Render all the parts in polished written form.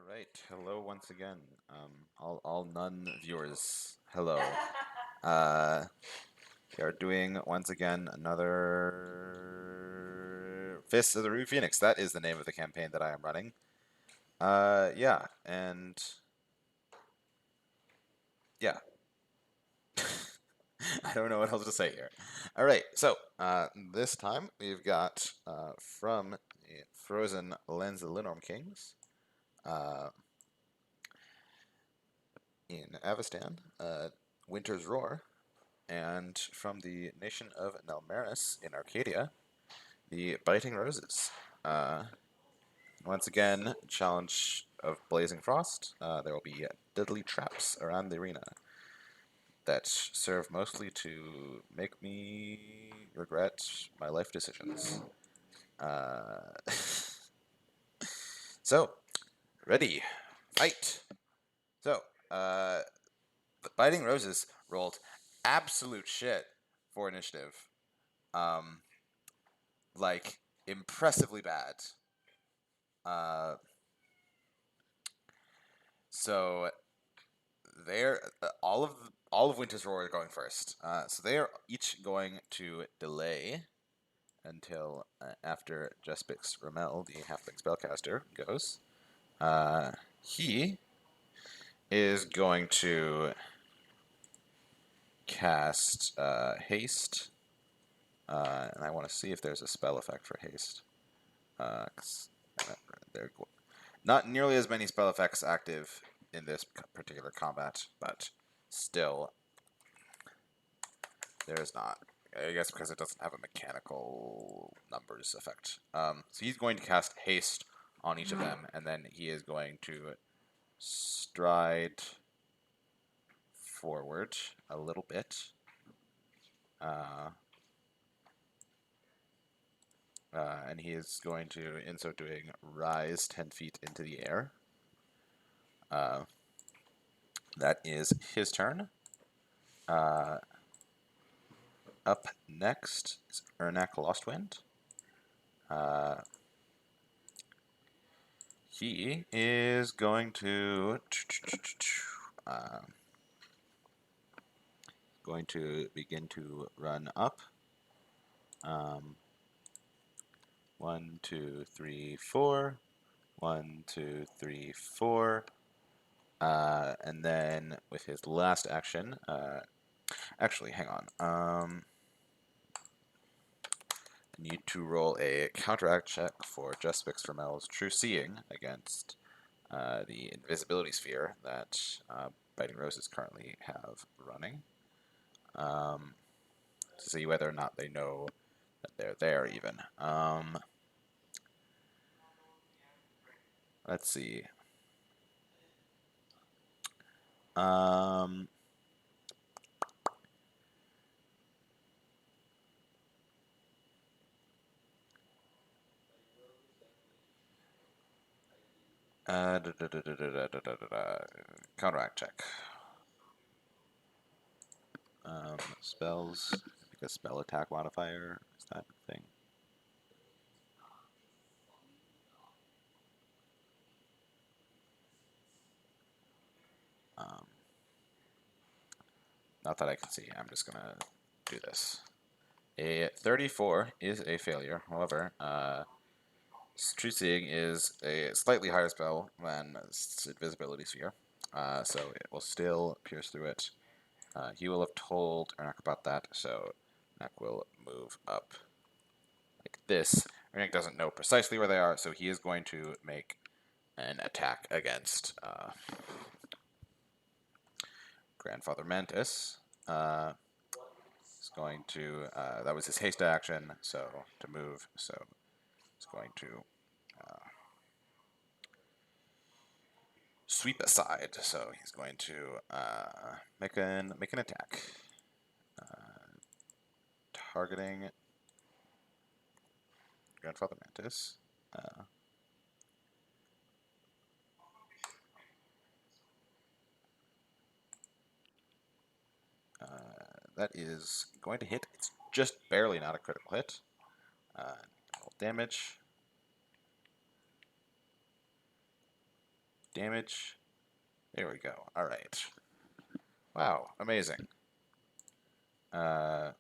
right, hello once again. All non-viewers, hello. Uh, we are doing once again another Fist of the Ruby Phoenix. That is the name of the campaign that I am running. Yeah, and yeah. I don't know what else to say here. All right, so this time we've got from the Frozen Lens of the Linorm Kings in Avestan, Winter's Roar. And from the nation of Nelmaris in Arcadia, the Biting Roses. Once again, challenge of Blazing Frost. There will be deadly traps around the arena that serve mostly to make me regret my life decisions. So, ready, fight. So, the Biting Roses rolled absolute shit for initiative. Um, like impressively bad. Uh, so they're all of Winter's Roar are going first. So they are each going to delay until after Jespix Ramel, the halfling spellcaster, goes. He is going to cast haste, and I want to see if there's a spell effect for haste. 'Cause they're not nearly as many spell effects active in this particular combat, but still, there's not. I guess because it doesn't have a mechanical numbers effect. So he's going to cast haste on each of them, and then he is going to stride forward a little bit. And he is going to, in so doing, rise 10 feet into the air. That is his turn. Up next is Ernak Lostwind. He is going to begin to run up. 1, 2, 3, 4. 1, 2, 3, 4. And then with his last action, actually, hang on. I need to roll a counteract check for Jespix Ramel's True Seeing against the invisibility sphere that Biting Roses currently have running, to see whether or not they know that they're there even. Let's see. Um, Counteract check. Spells, like a spell attack modifier, is that thing? Um, Not that I can see. I'm just gonna do this. A 34 is a failure. However, True Seeing is a slightly higher spell than Invisibility Sphere, so it will still pierce through it. He will have told Ernak about that, so Ernak will move up like this. Ernak doesn't know precisely where they are, so he is going to make an attack against Grandfather Mantis. He's going to, that was his haste action, so to move, so he's going to sweep aside. So he's going to make an attack, targeting Grandfather Mantis. That is going to hit. It's just barely not a critical hit. Uh, Damage. damage. There we go. All right. Wow, amazing. I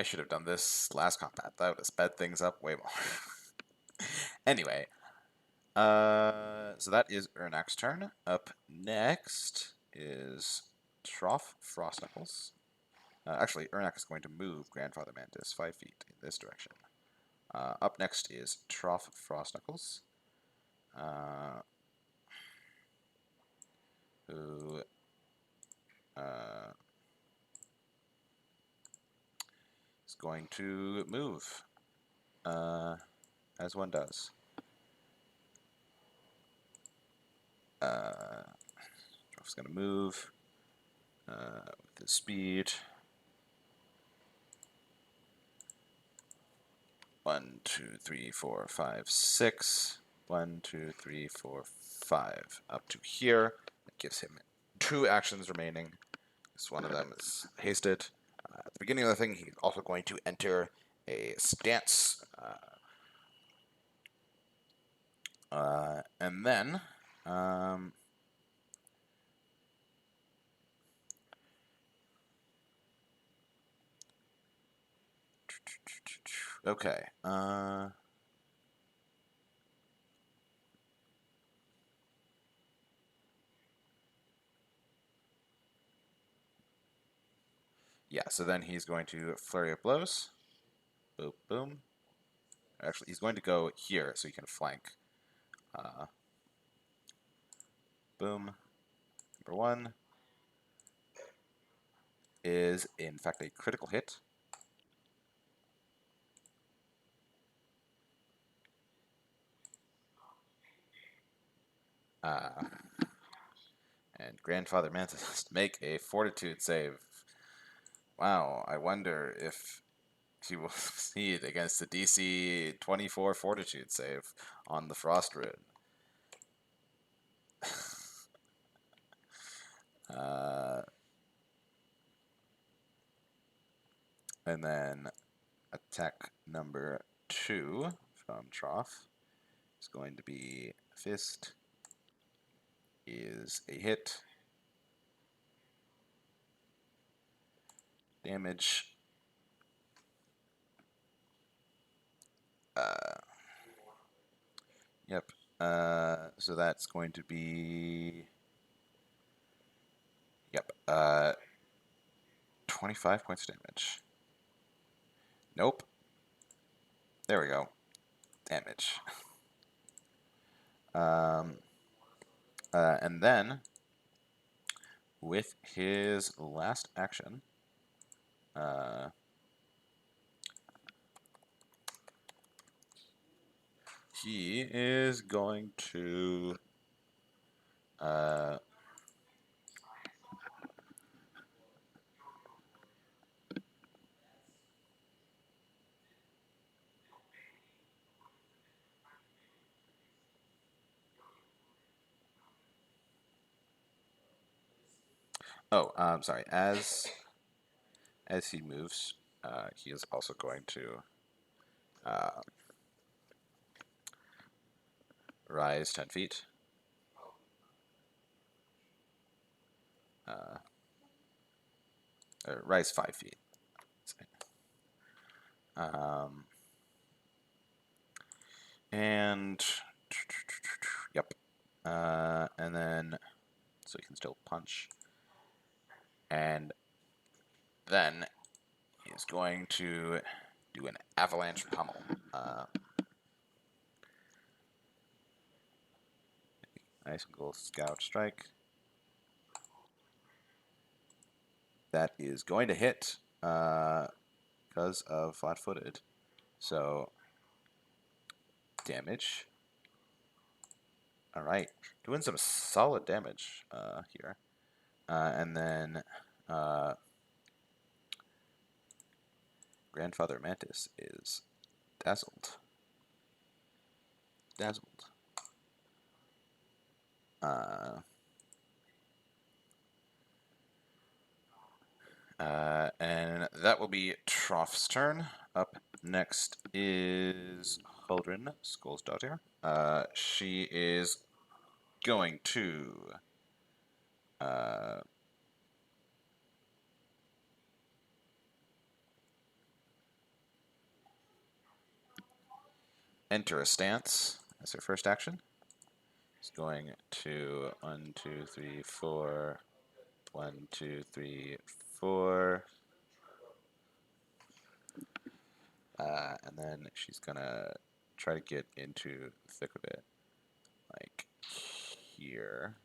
should have done this last combat. That would have sped things up way more. Anyway, so that is Ernak's turn. Up next is Trough Frostknuckles. Actually, Ernak is going to move Grandfather Mantis 5 feet in this direction. Up next is Trough Frostknuckles, who is going to move, as one does. Trough's going to move with his speed. 1, 2, 3, 4, 5, 6. 1, 2, 3, 4, 5. Up to here. It gives him 2 actions remaining. This one of them is hasted. At the beginning of the thing, he's also going to enter a stance. And then... okay. Yeah, so then he's going to Flurry of Blows. Boom, boom. Actually, he's going to go here so he can flank. Boom. Number 1 is, in fact, a critical hit. And Grandfather Mantis has to make a Fortitude save. Wow, I wonder if he will succeed against the DC 24 Fortitude save on the Frost Rune. And then attack number 2 from Trough is going to be Fist. Is a hit. Damage. Yep. So that's going to be... Yep. 25 points of damage. Nope. There we go. Damage. And then, with his last action, he is going to sorry. As he moves, he is also going to rise 10 feet. Or rise 5 feet. And yep. And then so he can still punch. And then he's going to do an avalanche pummel. Nice gold scout strike. That is going to hit because of flat-footed. So damage. All right, doing some solid damage here. And then Grandfather Mantis is dazzled. And that will be Trough's turn. Up next is Huldrin Skullsdottir. She is going to enter a stance as her first action. She's going to 1, 2, 3, 4. 1, 2, 3, 4. And then she's gonna try to get into the thick of it, like here.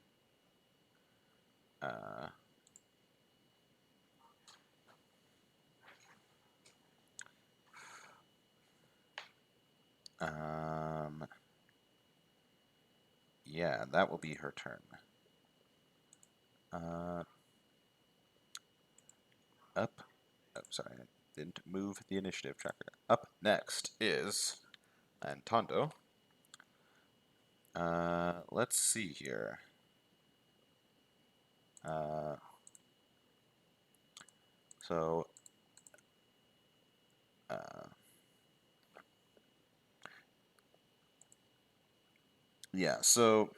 Yeah, that will be her turn. Up. Oh, sorry, I didn't move the initiative tracker. Up next is Antondo. Let's see here. So, yeah, so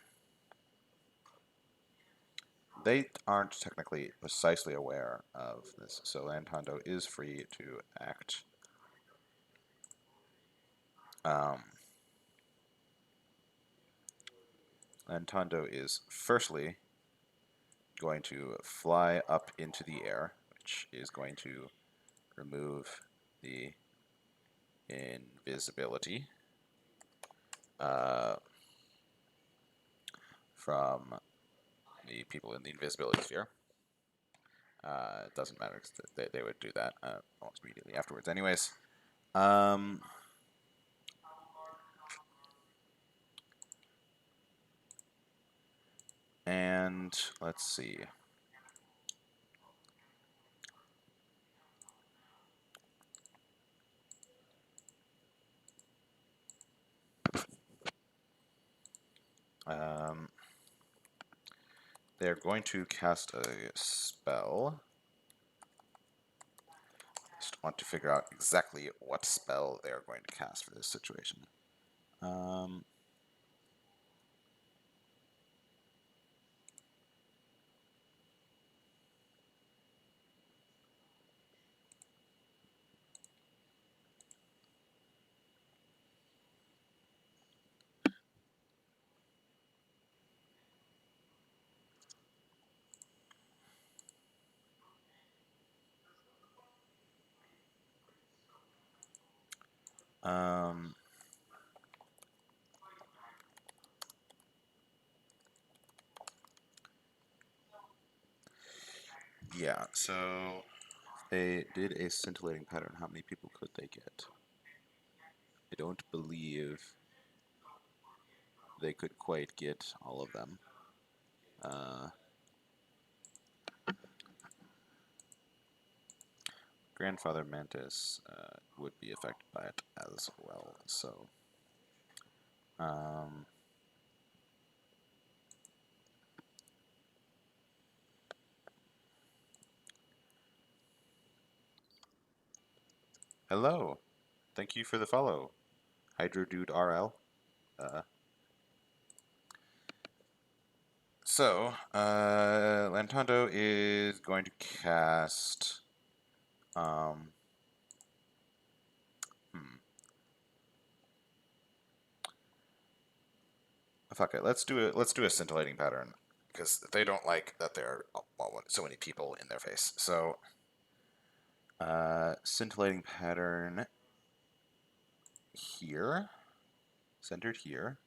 they aren't technically precisely aware of this, so Antondo is free to act. Antondo is firstly going to fly up into the air, which is going to remove the invisibility from the people in the invisibility sphere. It doesn't matter because they would do that almost immediately afterwards anyways. And let's see. They're going to cast a spell. Just want to figure out exactly what spell they're going to cast for this situation. Yeah, so they did a scintillating pattern. How many people could they get? I don't believe they could quite get all of them. Grandfather Mantis would be affected by it as well, so... Hello! Thank you for the follow, Hydrodude RL. So, Lantondo is going to cast... Fuck it, let's do a scintillating pattern, because they don't like that there are so many people in their face. So, scintillating pattern here, centered here.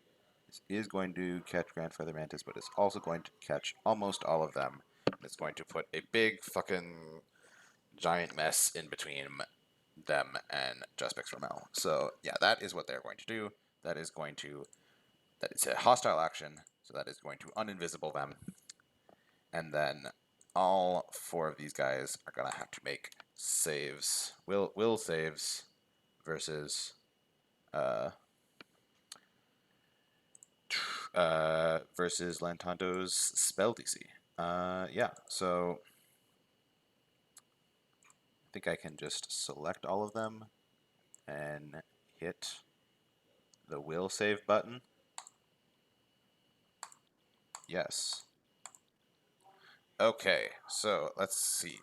This is going to catch Grandfather Mantis, but it's also going to catch almost all of them. It's going to put a big fucking giant mess in between them and Jaspix Ramel. So yeah, that is what they're going to do. That is a hostile action, so that is going to uninvisible them. And then all 4 of these guys are gonna have to make saves, will saves, versus versus Lantondo's spell DC. Yeah, so I think I can just select all of them and hit the will save button. Yes. Okay, so let's see.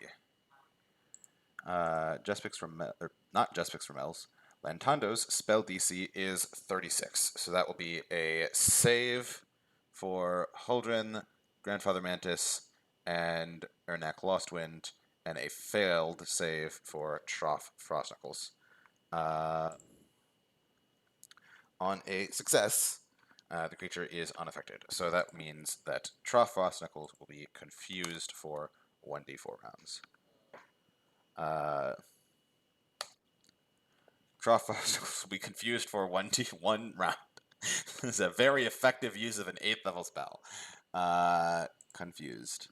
Just from or not Just from Els. Lantando's spell DC is 36, so that will be a save for Huldrin, Grandfather Mantis, and Ernak Lostwind, and a failed save for Trough Frostknuckles. On a success, the creature is unaffected, so that means that Trough Frostknuckles will be confused for 1d4 rounds. Trough Frostknuckles will be confused for 1d1 round. This is a very effective use of an 8th level spell. Confused.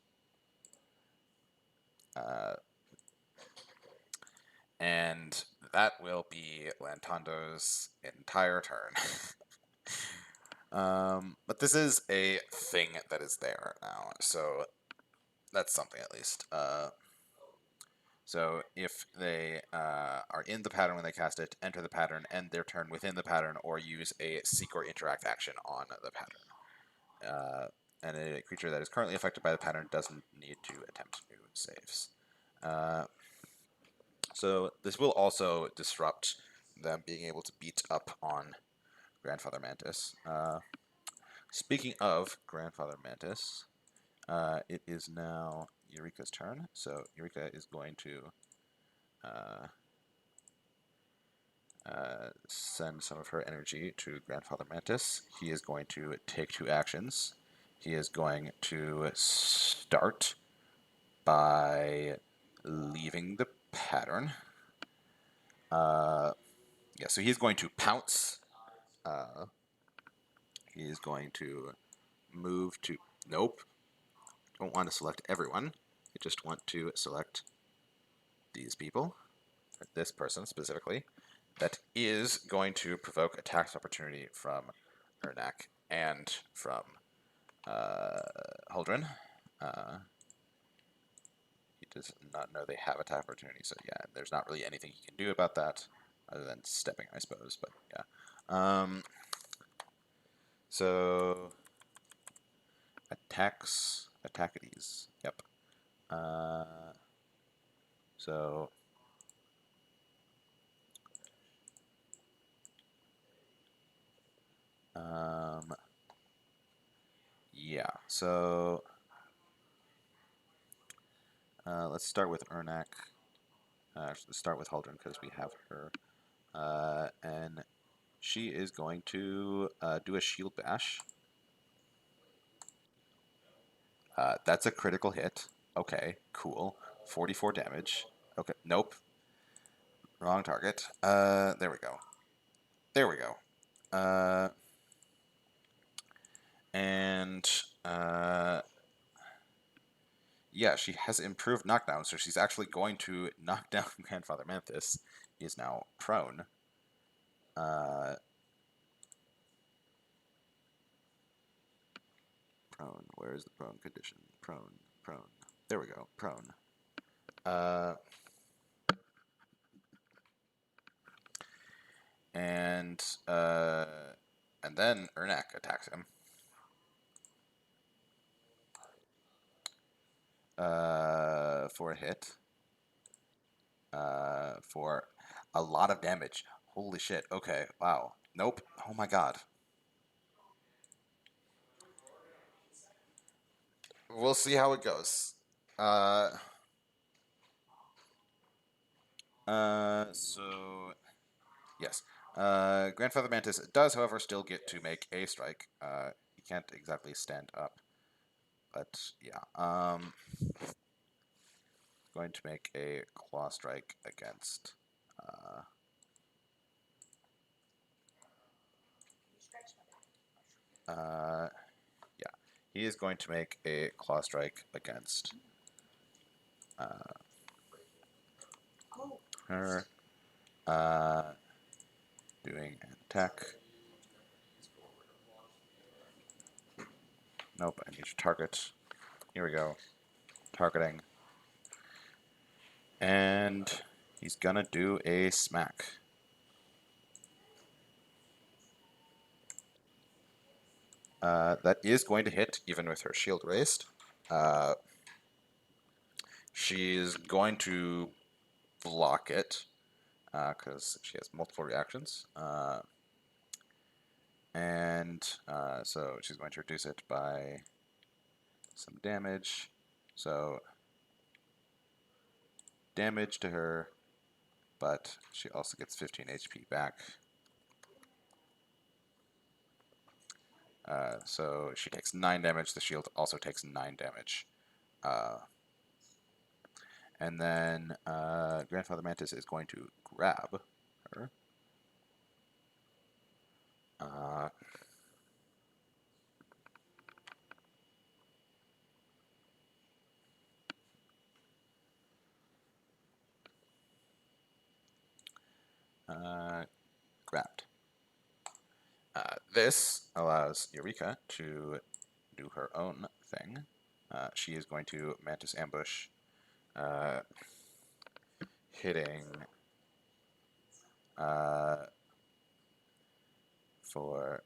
And that will be Lantando's entire turn. But this is a thing that is there now, so that's something at least. So if they are in the pattern when they cast it, enter the pattern, end their turn within the pattern, or use a seek or interact action on the pattern. And a creature that is currently affected by the pattern doesn't need to attempt new saves. So this will also disrupt them being able to beat up on Grandfather Mantis. Speaking of Grandfather Mantis, it is now Eureka's turn. So Eureka is going to send some of her energy to Grandfather Mantis. He is going to take 2 actions. He is going to start by leaving the pattern. Yeah, so he's going to pounce. He is going to move to... Nope. Don't want to select everyone. I just want to select these people. This person specifically. That is going to provoke attacks opportunity from Ernak and from Huldrin. He does not know they have attack opportunity, so yeah, there's not really anything he can do about that other than stepping, I suppose, but yeah. So attackities. Yep. So yeah. So let's start with Ernak. Let's start with Huldrin because we have her, and she is going to do a shield bash. That's a critical hit. Okay, cool. 44 damage. Okay, nope. Wrong target. There we go. There we go. And yeah, she has improved knockdown, so she's actually going to knock down Grandfather Mantis. He is now prone. Prone. Where is the prone condition? Prone. Prone. There we go. Prone. And then Ernak attacks him. For a hit. For a lot of damage. Holy shit. Okay. Wow. Nope. Oh my god. We'll see how it goes. So yes. Grandfather Mantis does, however, still get to make a strike. He can't exactly stand up. But yeah. Going to make a claw strike against yeah. He is going to make a claw strike against her. Doing an attack. Nope, I need to target. Here we go. Targeting. And he's gonna do a smack. That is going to hit even with her shield raised. She's going to block it because she has multiple reactions. So she's going to reduce it by some damage. So damage to her, but she also gets 15 HP back. So she takes 9 damage. The shield also takes 9 damage. And then Grandfather Mantis is going to grab her. Grabbed. This allows Eureka to do her own thing. She is going to Mantis Ambush, hitting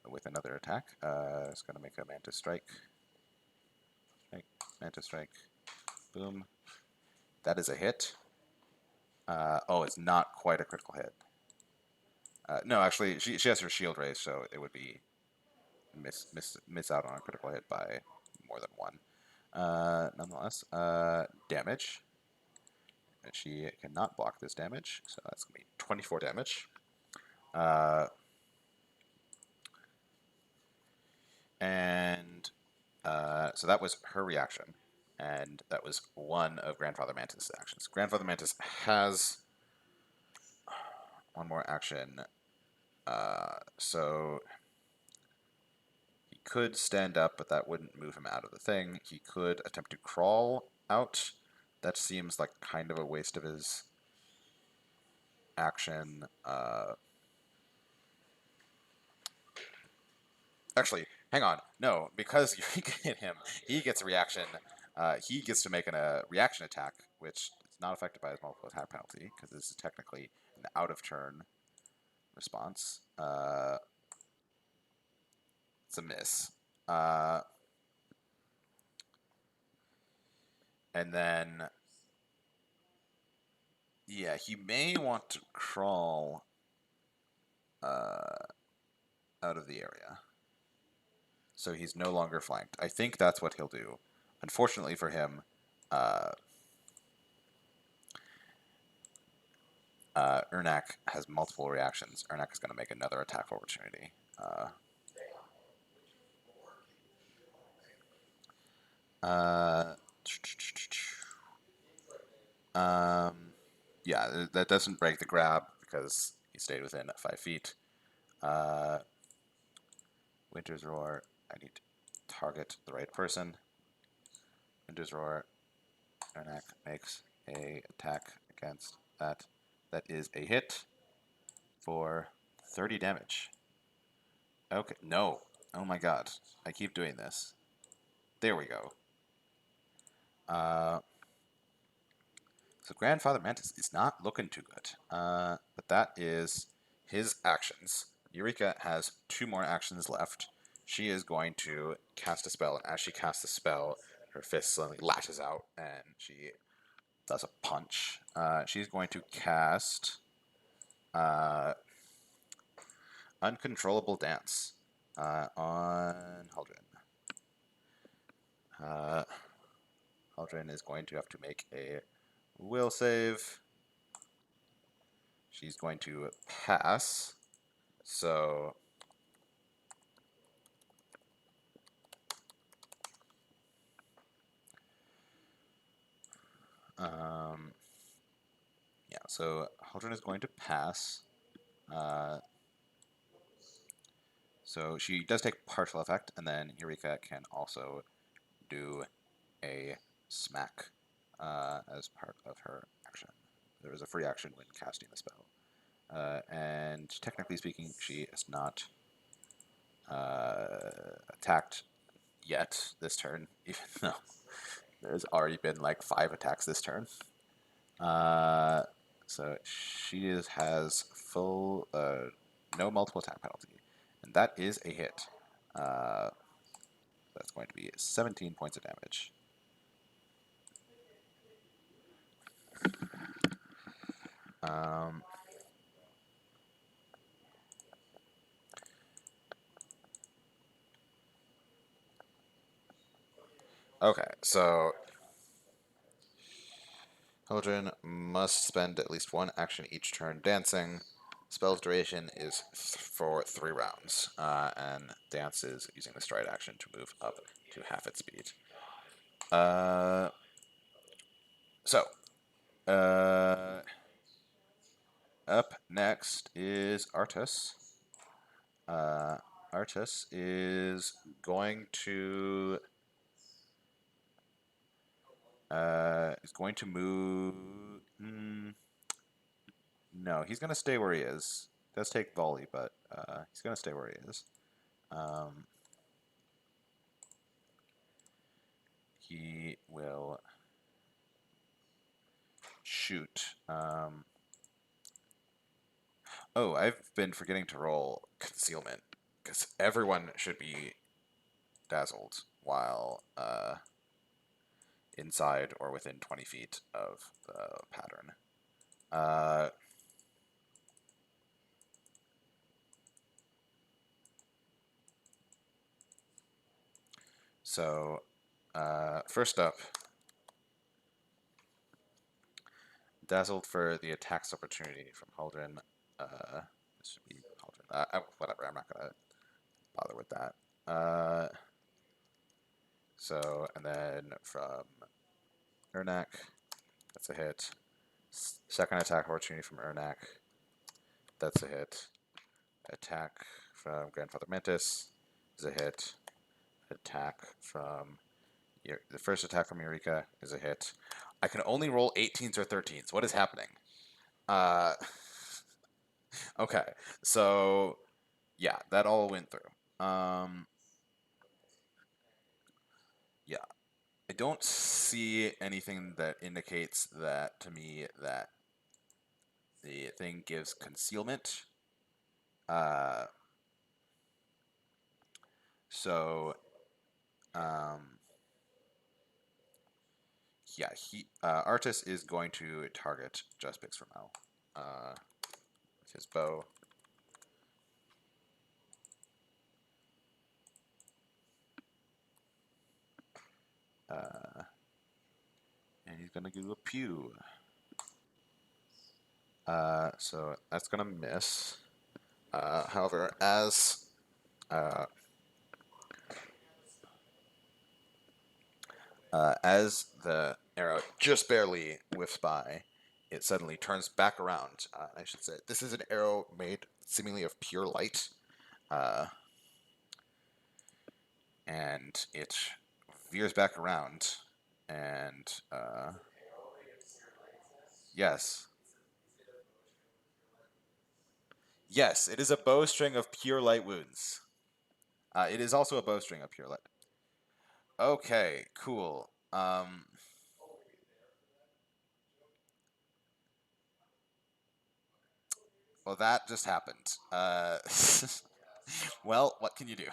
with another attack. It's going to make a Mantis Strike. Mantis Strike. Boom. That is a hit. Oh, it's not quite a critical hit. No, actually, she has her shield raised, so it would be miss out on a critical hit by more than one. Nonetheless, damage. And she cannot block this damage, so that's going to be 24 damage. So that was her reaction, and that was one of Grandfather Mantis' actions. Grandfather Mantis has one more action, so he could stand up, but that wouldn't move him out of the thing. He could attempt to crawl out. That seems like kind of a waste of his action. Actually, hang on. No, because you hit him, he gets a reaction. He gets to make a reaction attack, which is not affected by his multiple attack penalty, because this is technically an out-of-turn response. It's a miss. And then, yeah, he may want to crawl out of the area. So he's no longer flanked. I think that's what he'll do. Unfortunately for him, Ernak has multiple reactions. Ernak is going to make another attack opportunity. Yeah, that doesn't break the grab because he stayed within 5 feet. Winter's Roar. I need to target the right person. Winter's Roar. Ernak makes a attack against that. That is a hit for 30 damage. Okay, no. Oh my god. I keep doing this. There we go. So Grandfather Mantis is not looking too good. But that is his actions. Eureka has 2 more actions left. She is going to cast a spell, and as she casts the spell, her fist suddenly lashes out, and she does a punch. She's going to cast Uncontrollable Dance on Haldren. Haldren is going to have to make a will save. She's going to pass. So yeah, so Haldren is going to pass. So she does take partial effect, and then Eureka can also do a smack as part of her action. There is a free action when casting the spell. And technically speaking, she is not attacked yet this turn, even though there's already been like 5 attacks this turn. So she has full, no multiple attack penalty, and that is a hit. that's going to be 17 points of damage. Okay, so Haldren must spend at least one action each turn dancing. Spell's duration is for 3 rounds, and dance is using the stride action to move up to half its speed. So, up next is Artus. Artus is going to move. No, he's going to stay where he is. Does take volley, but he's going to stay where he is. He will shoot. Oh, I've been forgetting to roll concealment because everyone should be dazzled while inside or within 20 feet of the pattern. So, first up, dazzled for the attacks opportunity from Haldren. This should be Haldren. Whatever, I'm not going to bother with that. So, and then from Ernak, that's a hit. Second attack opportunity from Ernak, that's a hit. Attack from Grandfather Mantis is a hit. Attack from the first attack from Eureka is a hit. I can only roll 18s or 13s. What is happening? Okay, so yeah, that all went through. Yeah, I don't see anything that indicates that to me that the thing gives concealment. So, yeah, Artus is going to target Jaspix for now with his bow. And he's gonna do a pew. So that's gonna miss. However, as the arrow just barely whiffs by, it suddenly turns back around. I should say this is an arrow made seemingly of pure light, and it veers back around, and yes. Yes, it is a bowstring of pure light wounds. It is also a bowstring of pure light. Okay, cool. Well, that just happened. Well, what can you do?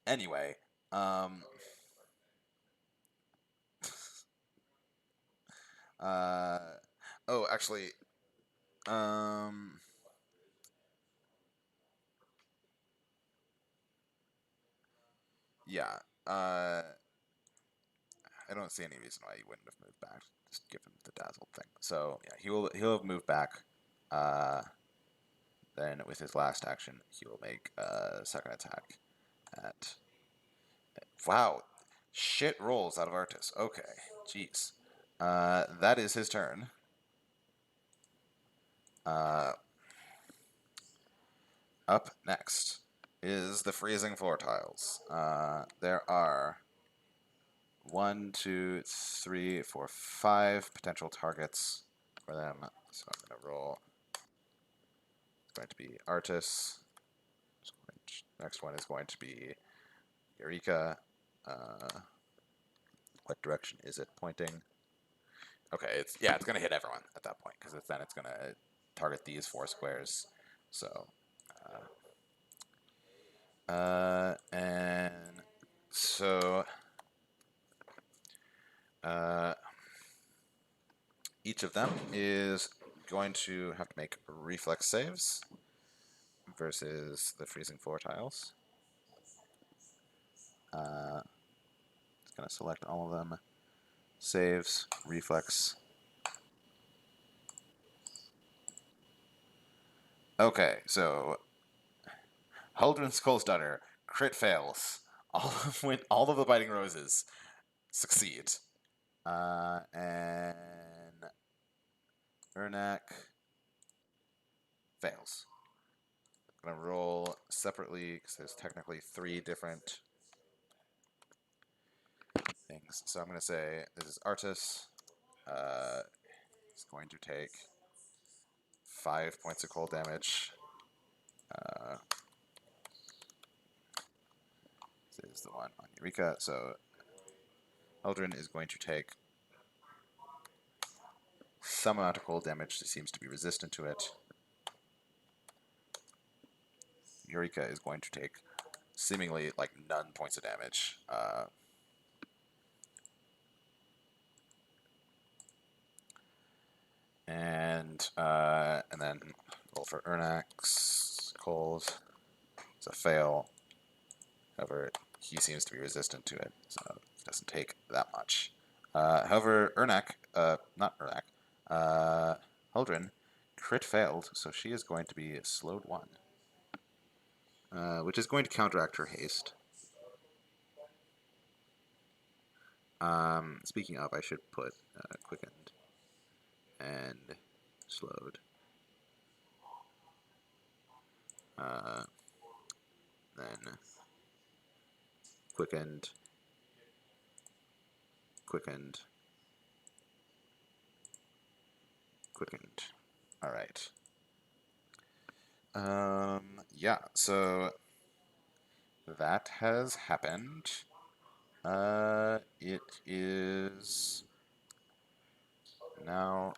Anyway, oh, actually, yeah, I don't see any reason why he wouldn't have moved back. Just give him the dazzled thing. So yeah, he'll have moved back. Then with his last action, he will make a second attack at. Wow, shit rolls out of Artus. Okay, jeez. That is his turn. Up next is the freezing floor tiles. There are 1, 2, 3, 4, 5 potential targets for them. So I'm going to roll. It's going to be Artus. Next one is going to be Eureka. What direction is it pointing? Okay, it's going to hit everyone at that point because then it's going to target these 4 squares. So And so each of them is going to have to make reflex saves versus the freezing 4 tiles. It's going to select all of them. Saves, reflex. Okay, so Huldrin Skullstunner, crit fails. All of the Biting Roses succeed. And Ernak fails. I'm going to roll separately because there's technically 3 different things. So I'm going to say this is Artis. It's going to take 5 points of cold damage. This is the one on Eureka. So Eldrin is going to take some amount of cold damage. She seems to be resistant to it. Eureka is going to take seemingly like none points of damage. And then roll for Ernax cold. It's a fail. However, he seems to be resistant to it, so it doesn't take that much. However, not Ernak, Huldrin, crit failed, so she is going to be slowed 1. Which is going to counteract her haste. Speaking of, I should put quickened and slowed. Then quickened, quickened, quickened. All right. Yeah, so that has happened. It is now,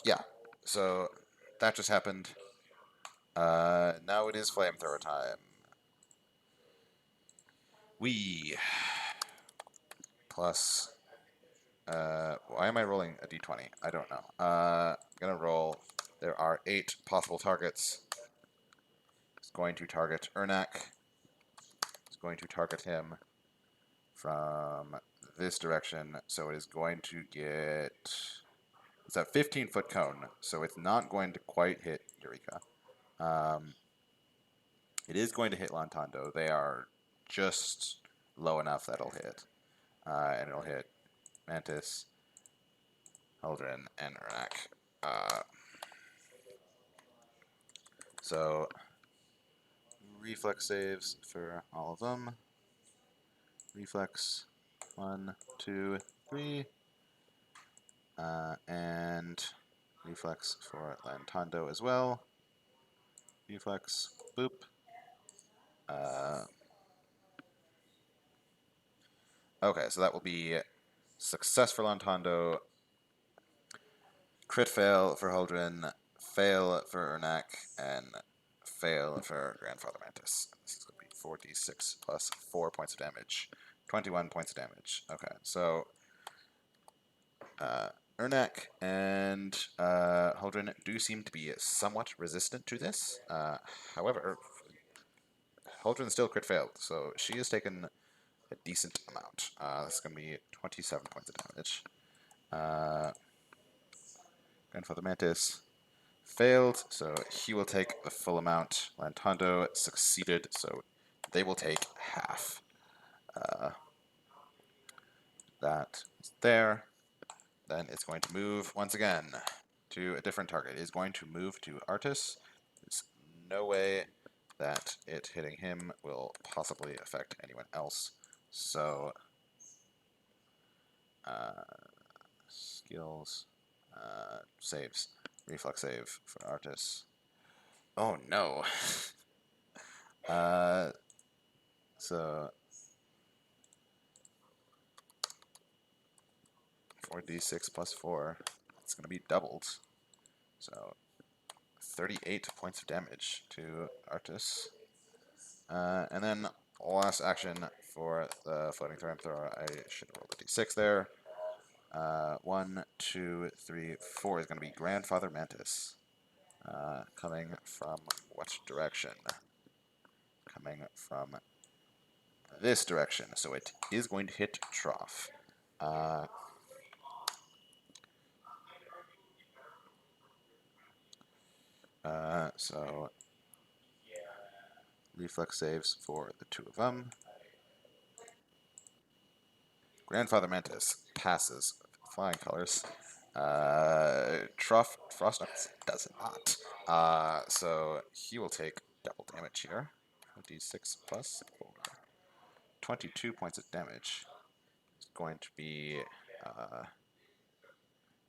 yeah, so that just happened. Now it is flamethrower time. We plus, why am I rolling a d20? I don't know. I'm gonna roll, there are 8 possible targets. It's going to target Ernak. It's going to target him from this direction, so it is going to get, it's a 15-foot cone, so it's not going to quite hit Eureka. It is going to hit Lantondo. They are just low enough that it'll hit. And it'll hit Mantis, Eldrin, and Ernak. So, reflex saves for all of them. Reflex, 1, 2, 3. And reflex for Lantondo as well. Reflex, boop. Okay, so that will be success for Lantondo, crit fail for Huldrin, fail for Ernak, and fail for Grandfather Mantis. This is going to be 4d6 plus 4 points of damage. 21 points of damage. Okay, so Ernak and Huldrin do seem to be somewhat resistant to this. However, Huldrin still crit failed, so she has taken a decent amount. This is going to be 27 points of damage. Grandfather Mantis failed, so he will take the full amount. Lantondo succeeded, so they will take half. That is there. Then it's going to move once again to a different target. It is going to move to Artis. There's no way that it hitting him will possibly affect anyone else. So, skills, saves, reflex save for Artis. Oh no. So 4d6 plus 4. It's going to be doubled. So 38 points of damage to Artis. And then last action for the floating flamethrower, I should roll the d6 there. 1, 2, 3, 4 is going to be Grandfather Mantis. Coming from what direction? Coming from this direction, so it is going to hit Trough. So reflex saves for the two of them. Grandfather Mantis passes flying colors. Frostknights does not. So he will take double damage here. 26 plus 4. 22 points of damage. It's going to be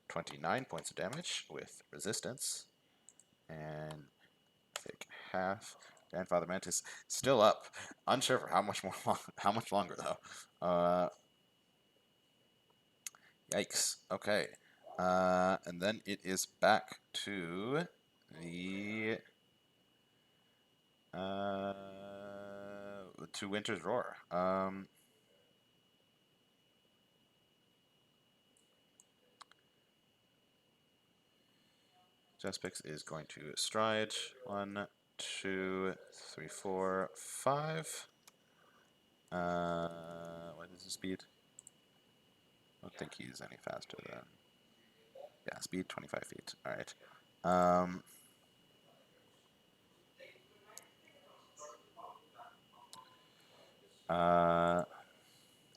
29 points of damage with resistance. And take half. Grandfather Mantis still up. Unsure for how much how much longer though. Yikes. Okay. And then it is back to the to Winter's Roar. Jespix is going to stride. 1, 2, 3, 4, 5. What is his speed? I don't think he's any faster than. Yeah, speed 25 feet. All right.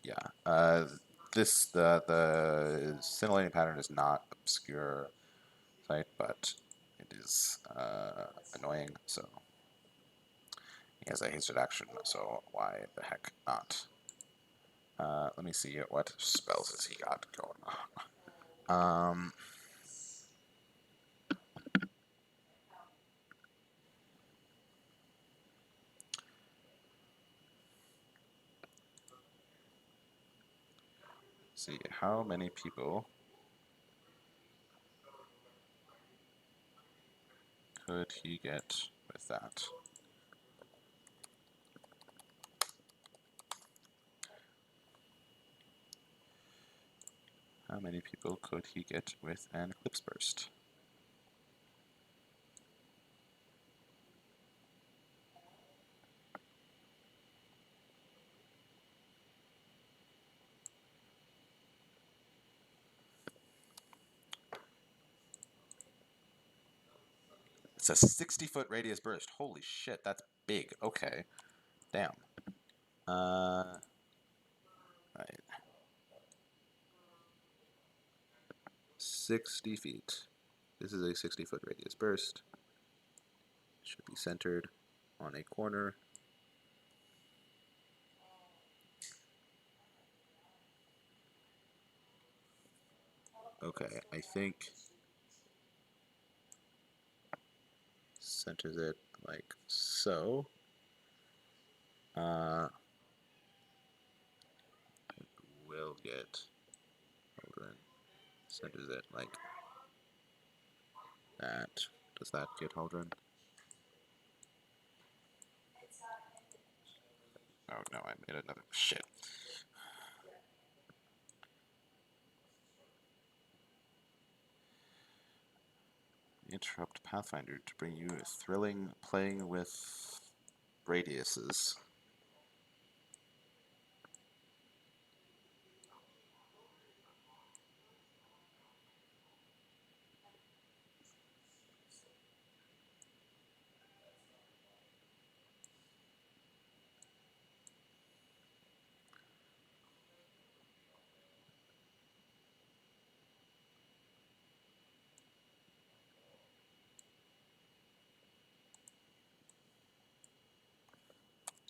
Yeah. The scintillating pattern is not obscure sight, but it is annoying. So he has a hasted action. So why the heck not? Let me see what spells has he got going on. See how many people could he get with that? How many people could he get with an Eclipse Burst? It's a 60-foot radius burst. Holy shit, that's big. Okay. Damn. Right. 60 feet. This is a 60-foot radius burst. Should be centered on a corner. Okay, I think centers it like so. Will get Holdren. Centers it like that. Does that get Holdren? Oh no, I made another shit. Interrupt Pathfinder to bring you a thrilling playing with radiuses.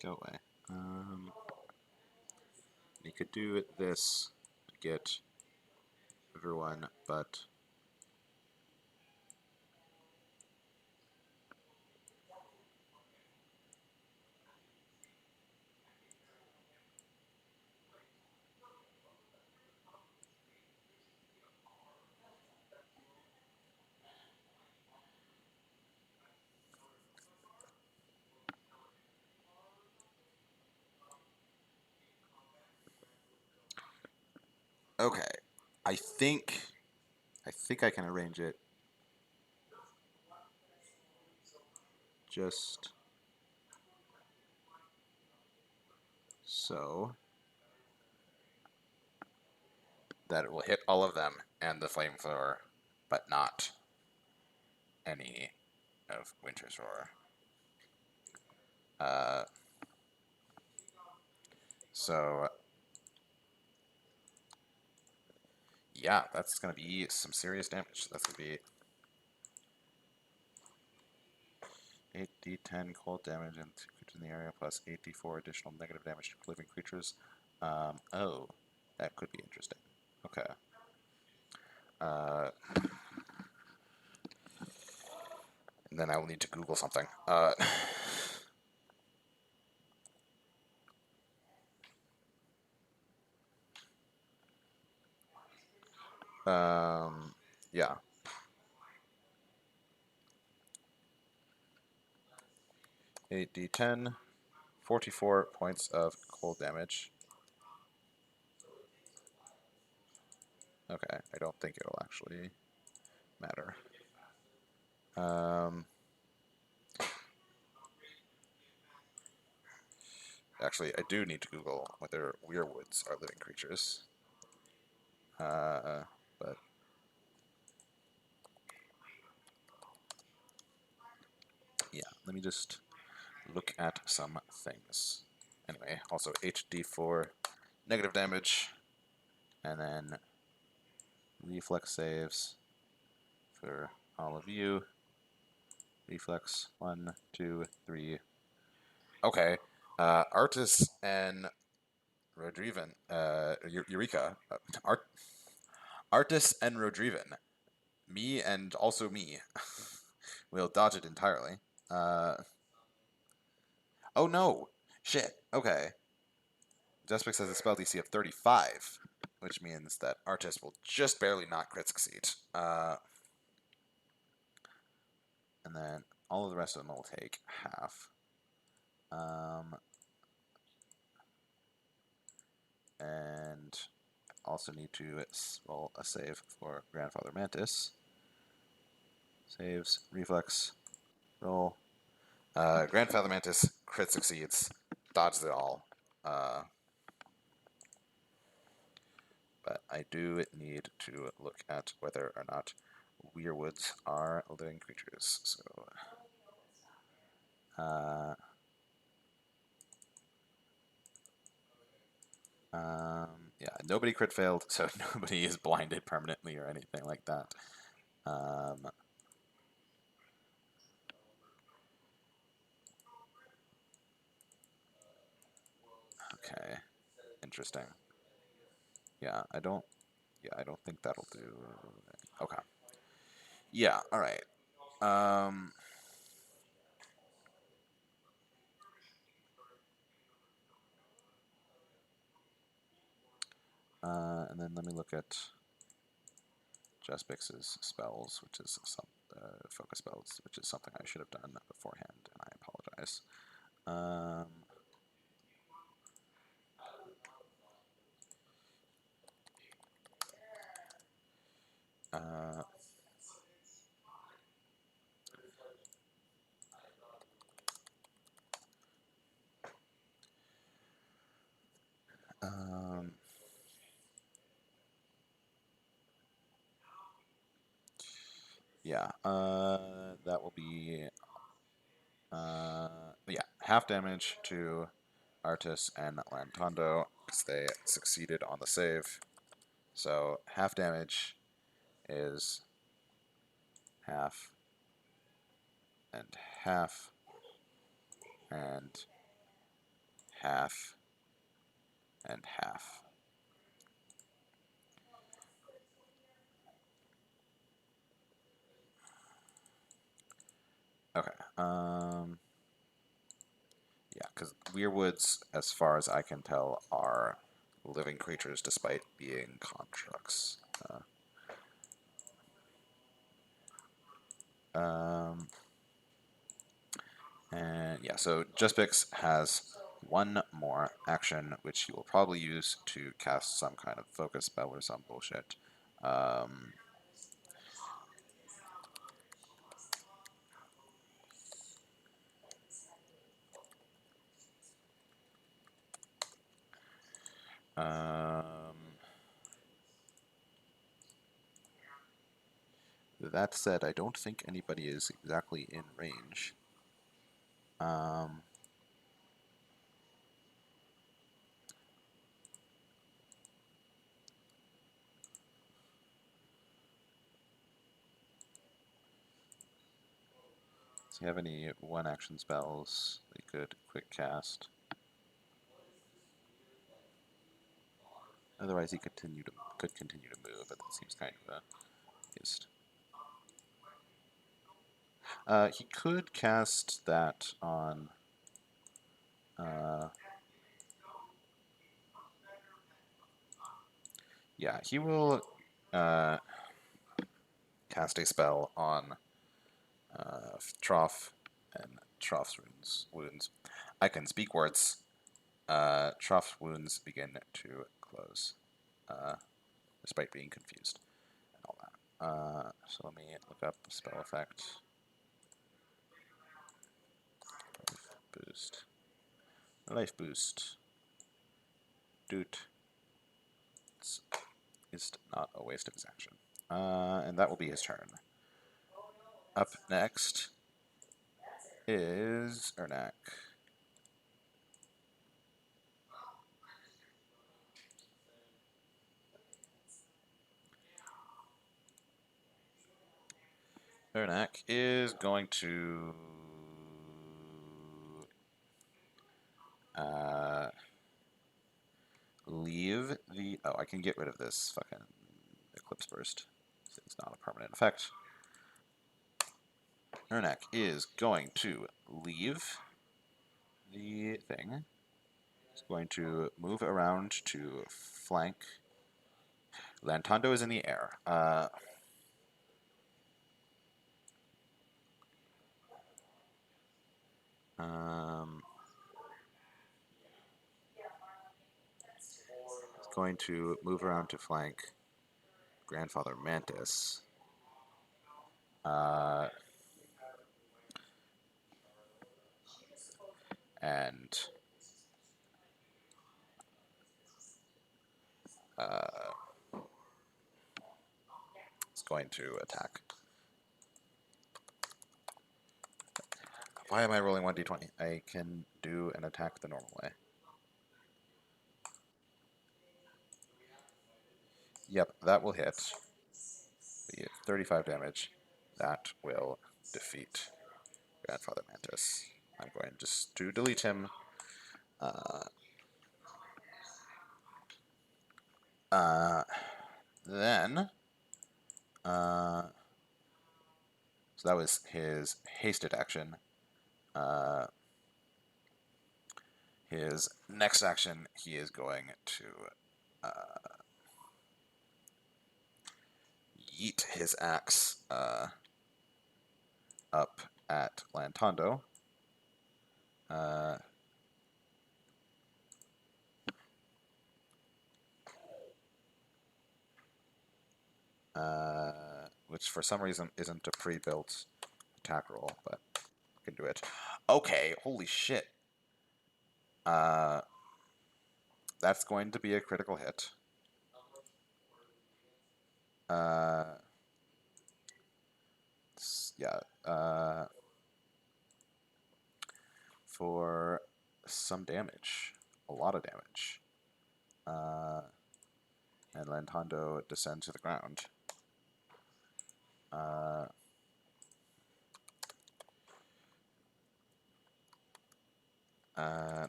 Go away. You could do this to get everyone, but Okay. I think I can arrange it just so that it will hit all of them and the flamethrower, but not any of Winter's Roar. So yeah, that's gonna be some serious damage. That's gonna be 8d10 cold damage and 2 creatures in the area, plus 8d4 additional negative damage to living creatures. Oh, that could be interesting. Okay. And then I will need to Google something. Yeah. 8d10, 44 points of cold damage. Okay, I don't think it'll actually matter. Actually, I do need to Google whether weirwoods are living creatures. But yeah, let me just look at some things. Anyway, also HD4 negative damage, and then reflex saves for all of you. Reflex 1, 2, 3. Okay, Artis and Rodriven, Eureka, Artis and Rodriven, me and also me, will dodge it entirely. Oh no! Shit. Okay. Jespix has a spell DC of 35, which means that Artis will just barely not crit succeed. And then all of the rest of them will take half. And also need to roll a save for Grandfather Mantis. Saves, reflex, roll. Grandfather Mantis crit succeeds, dodges it all. But I do need to look at whether or not weirwoods are living creatures. So, yeah, nobody crit failed, so nobody is blinded permanently or anything like that. Okay, interesting. Yeah, I don't think that'll do. Okay. Yeah, all right. And then let me look at Jespix's spells, which is some focus spells, which is something I should have done beforehand, and I apologize. Yeah, that will be yeah, half damage to Artis and Lantondo because they succeeded on the save. So half damage is half and half and half and half. Okay. Yeah, because weirwoods, as far as I can tell, are living creatures despite being constructs. And yeah, so Jespix has one more action, which he will probably use to cast some kind of focus spell or some bullshit. That said, I don't think anybody is exactly in range. Does he have any one-action spells they could quick cast? Otherwise, he could continue to move, but that seems kind of a waste. He could cast that on. Yeah, he will cast a spell on Trough and Trough's wounds. I can speak words. Trough's wounds begin to close, despite being confused and all that. So let me look up the spell effect. Life boost. Life boost. Doot. It's not a waste of his action. And that will be his turn. Up next is Ernak. Ernak is going to leave the... Oh, I can get rid of this fucking Eclipse Burst. It's not a permanent effect. Ernak is going to leave the thing. He's going to move around to flank. Lantondo is in the air. He's going to move around to flank Grandfather Mantis. And is going to attack. Why am I rolling 1d20? I can do an attack the normal way. Yep, that will hit. Be 35 damage. That will defeat Grandfather Mantis. I'm going just to delete him. Then, so that was his hasted action. His next action, he is going to yeet his axe up at Lantondo. Which for some reason isn't a pre-built attack roll, but I can do it. Okay, holy shit. That's going to be a critical hit. Yeah. For some damage. A lot of damage. And Lantondo descends to the ground.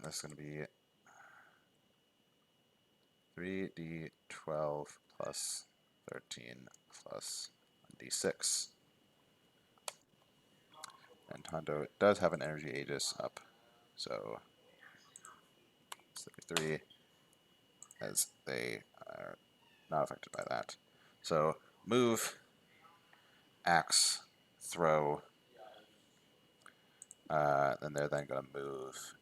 That's going to be 3d12 plus 13 plus 1d6. And Hondo does have an energy Aegis up, so 3 as they are not affected by that. So move, axe, throw, then they're then going to move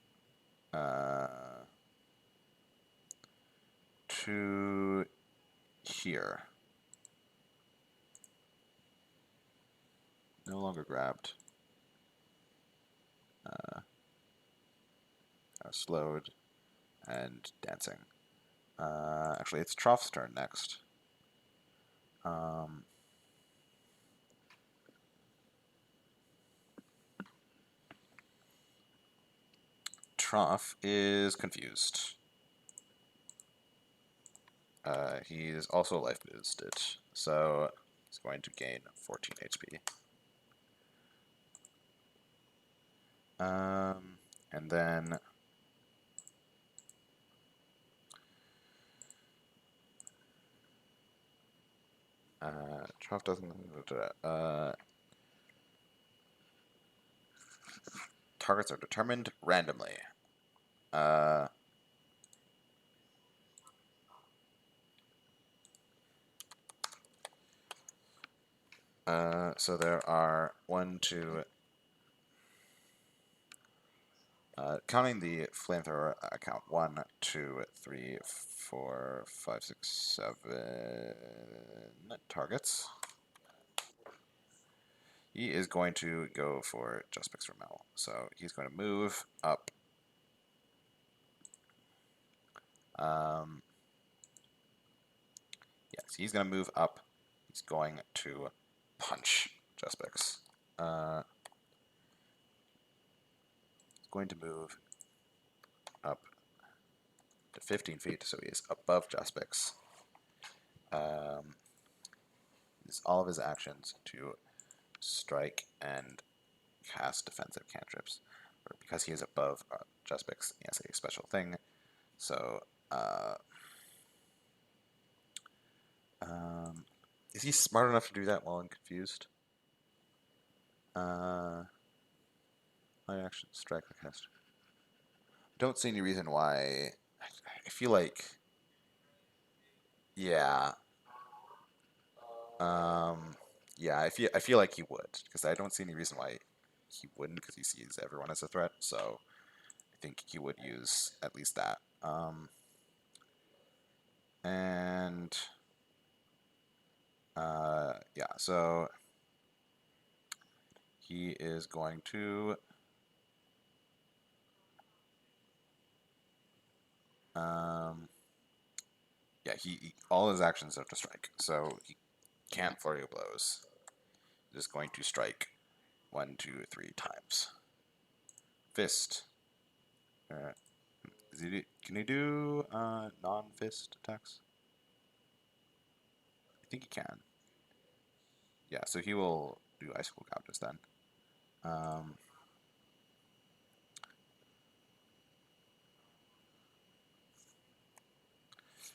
to here. No longer grabbed. Slowed and dancing. Actually, it's Trough's turn next. Trough is confused. He's also life boosted, so he's going to gain 14 HP. And then Trough doesn't. Targets are determined randomly. So there are 1, 2. Counting the flamethrower account, 1, 2, 3, 4, 5, 6, 7 targets. He is going to go for Just for Mel. So he's going to move up. Yes, he's going to move up. He's going to punch Justbix. He's going to move up to 15 feet, so he is above Justbix. Use all of his actions to strike and cast defensive cantrips. Or because he is above Justbix, he has a special thing. So, is he smart enough to do that while I'm confused? My action, strike the caster. Don't see any reason why. I feel like, yeah, yeah. I feel like he would, because I don't see any reason why he wouldn't, because he sees everyone as a threat. So I think he would use at least that. And yeah, so he is going to yeah, he all his actions are to strike, so he can't flurry of blows. He's just going to strike 1, 2, 3 times. Fist. Can he do non-fist attacks? I think he can. Yeah, so he will do icicle gouges then.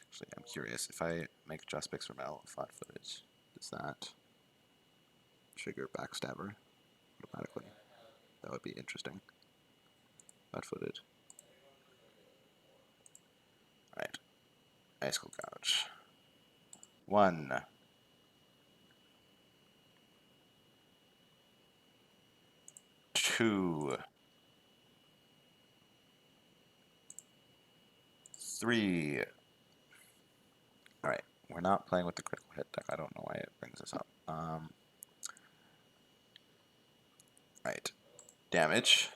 Actually, I'm curious if I make Justbix Ramel flat-footed, does that trigger Backstabber automatically? That would be interesting. Flat-footed. Alright. Icicle gouge. 1. 2. 3. Alright, we're not playing with the critical hit deck. I don't know why it brings this up. Right. Damage.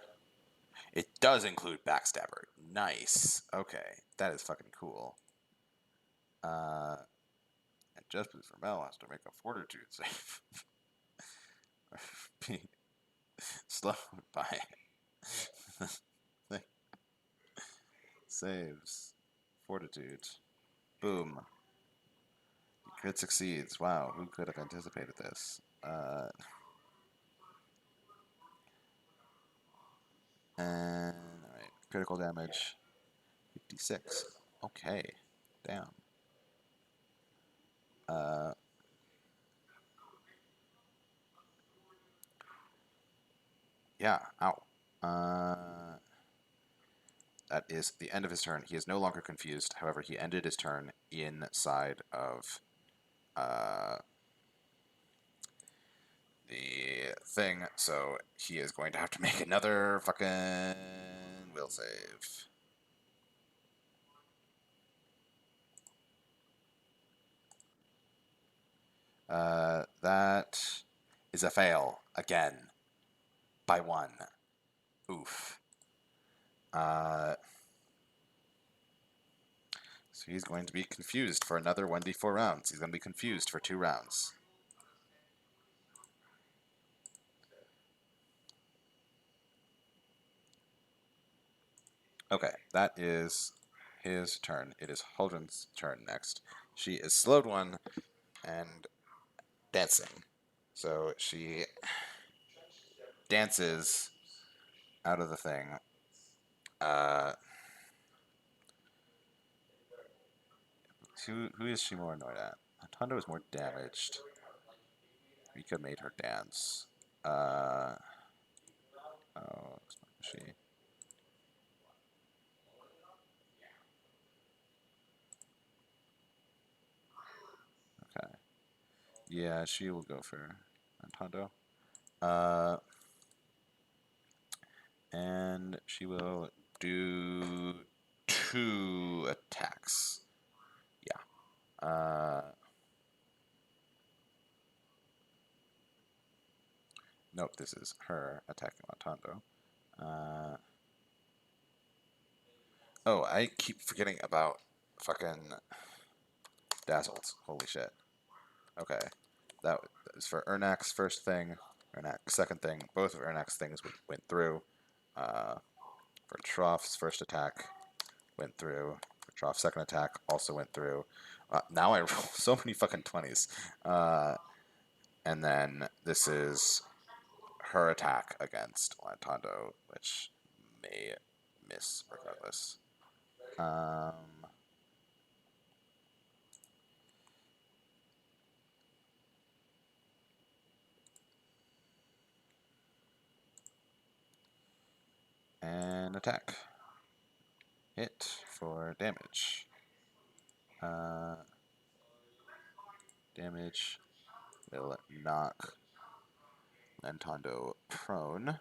It does include Backstabber. Nice. Okay, that is fucking cool. And Justbix Ramel has to make a Fortitude save. Be slowed by saves. Fortitude. Boom. Crit succeeds. Wow, who could have anticipated this? And alright, critical damage. 56. Okay. Damn. Yeah, ow. That is the end of his turn. He is no longer confused. However, he ended his turn inside of the thing, so he is going to have to make another fucking will save. That is a fail again by 1. Oof. So he's going to be confused for another 1d4 rounds. He's going to be confused for 2 rounds. Okay, that is his turn. It is Huldren's turn next. She is slowed 1 and dancing. So she dances out of the thing. Who is she more annoyed at? Tondo is more damaged. Rika made her dance. Oh, she. Okay. Yeah, she will go for Tondo. And she will do 2 attacks. Yeah. Nope, this is her attacking Montando. Oh, I keep forgetting about fucking Dazzled. Holy shit. Okay. That is for Ernak's first thing. Ernak's second thing. Both of Ernak's things went through. For Troff's first attack, went through. For Troff's second attack, also went through. Now I roll so many fucking 20s. And then this is her attack against Lantondo, which may miss regardless. And attack. Hit for damage. Damage will knock Lantondo prone.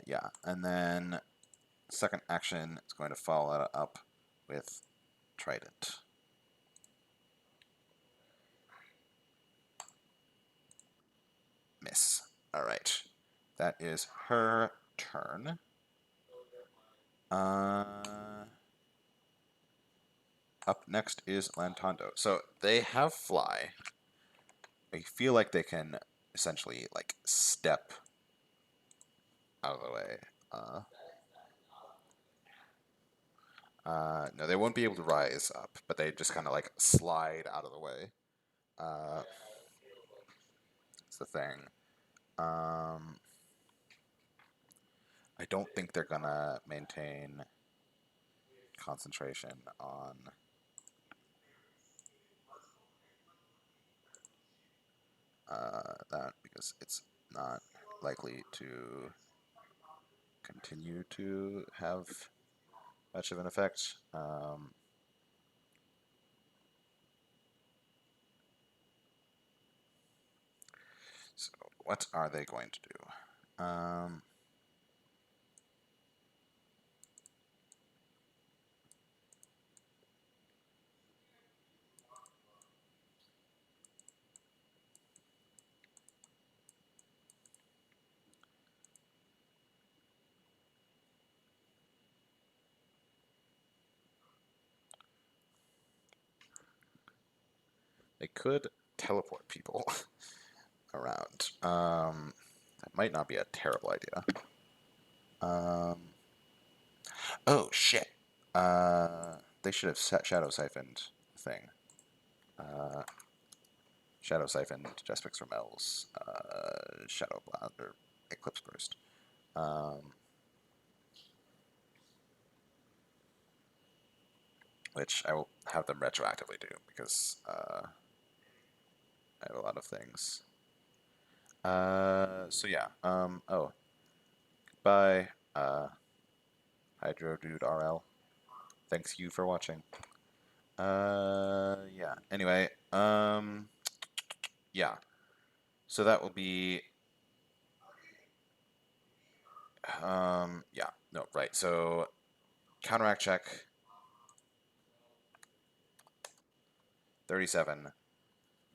Yeah, and then second action is going to follow it up with Trident. Miss. Alright. That is her turn. Up next is Lantondo. So they have fly. I feel like they can essentially like step out of the way. No, they won't be able to rise up, but they just kind of like slide out of the way. That's the thing. I don't think they're gonna maintain concentration on that because it's not likely to continue to have much of an effect. So what are they going to do? They could teleport people around. That might not be a terrible idea. Oh shit. They should have shadow siphoned the thing. Shadow siphoned Jespix Ramel's Shadow Blast or Eclipse Burst. Which I will have them retroactively do because I have a lot of things. So yeah. Oh, Goodbye, Hydro Dude RL. Thanks you for watching. Yeah. Anyway, yeah. So that will be, yeah. No, right. So counteract check. 37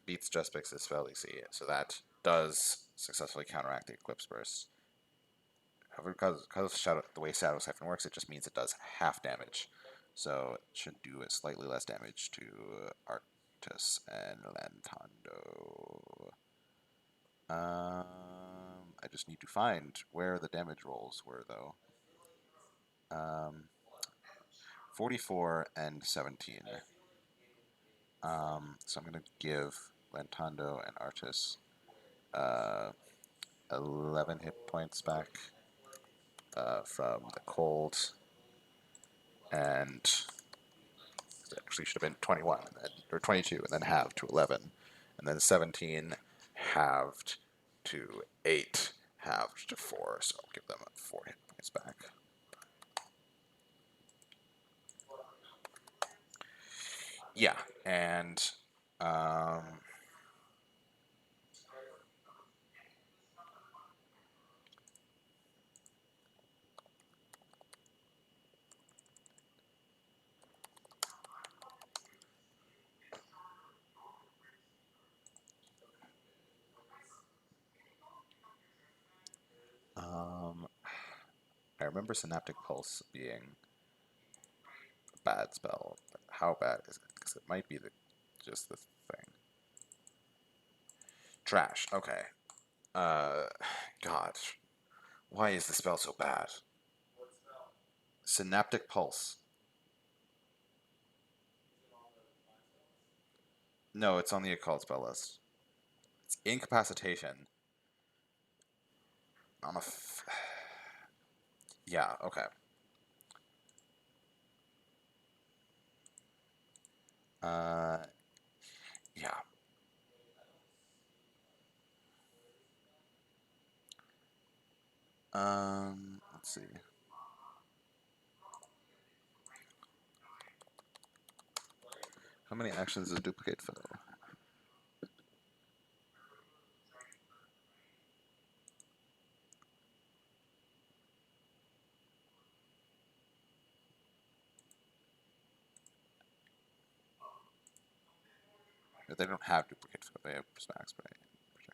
beats Justpix's spell DC, so that does successfully counteract the Eclipse Burst. However, because of Shadow, the way Shadow Siphon works, it just means it does half damage. So it should do a slightly less damage to Arctis and Lantando. I just need to find where the damage rolls were, though. 44 and 17. So I'm going to give Lantando and Arctis 11 hit points back from the cold, and it actually should have been 21 and then, or 22, and then halved to 11, and then 17 halved to 8, halved to 4. So I'll give them 4 hit points back. Yeah, and I remember Synaptic Pulse being a bad spell, but how bad is it? Because it might be just the thing. Trash. Okay. God, why is the spell so bad? Synaptic Pulse. No, it's on the occult spell list. It's incapacitation. On a. Yeah. Okay. Uh. Yeah. Let's see. How many actions does duplicate fill? They don't have duplicate fill. They have smack spray. Okay.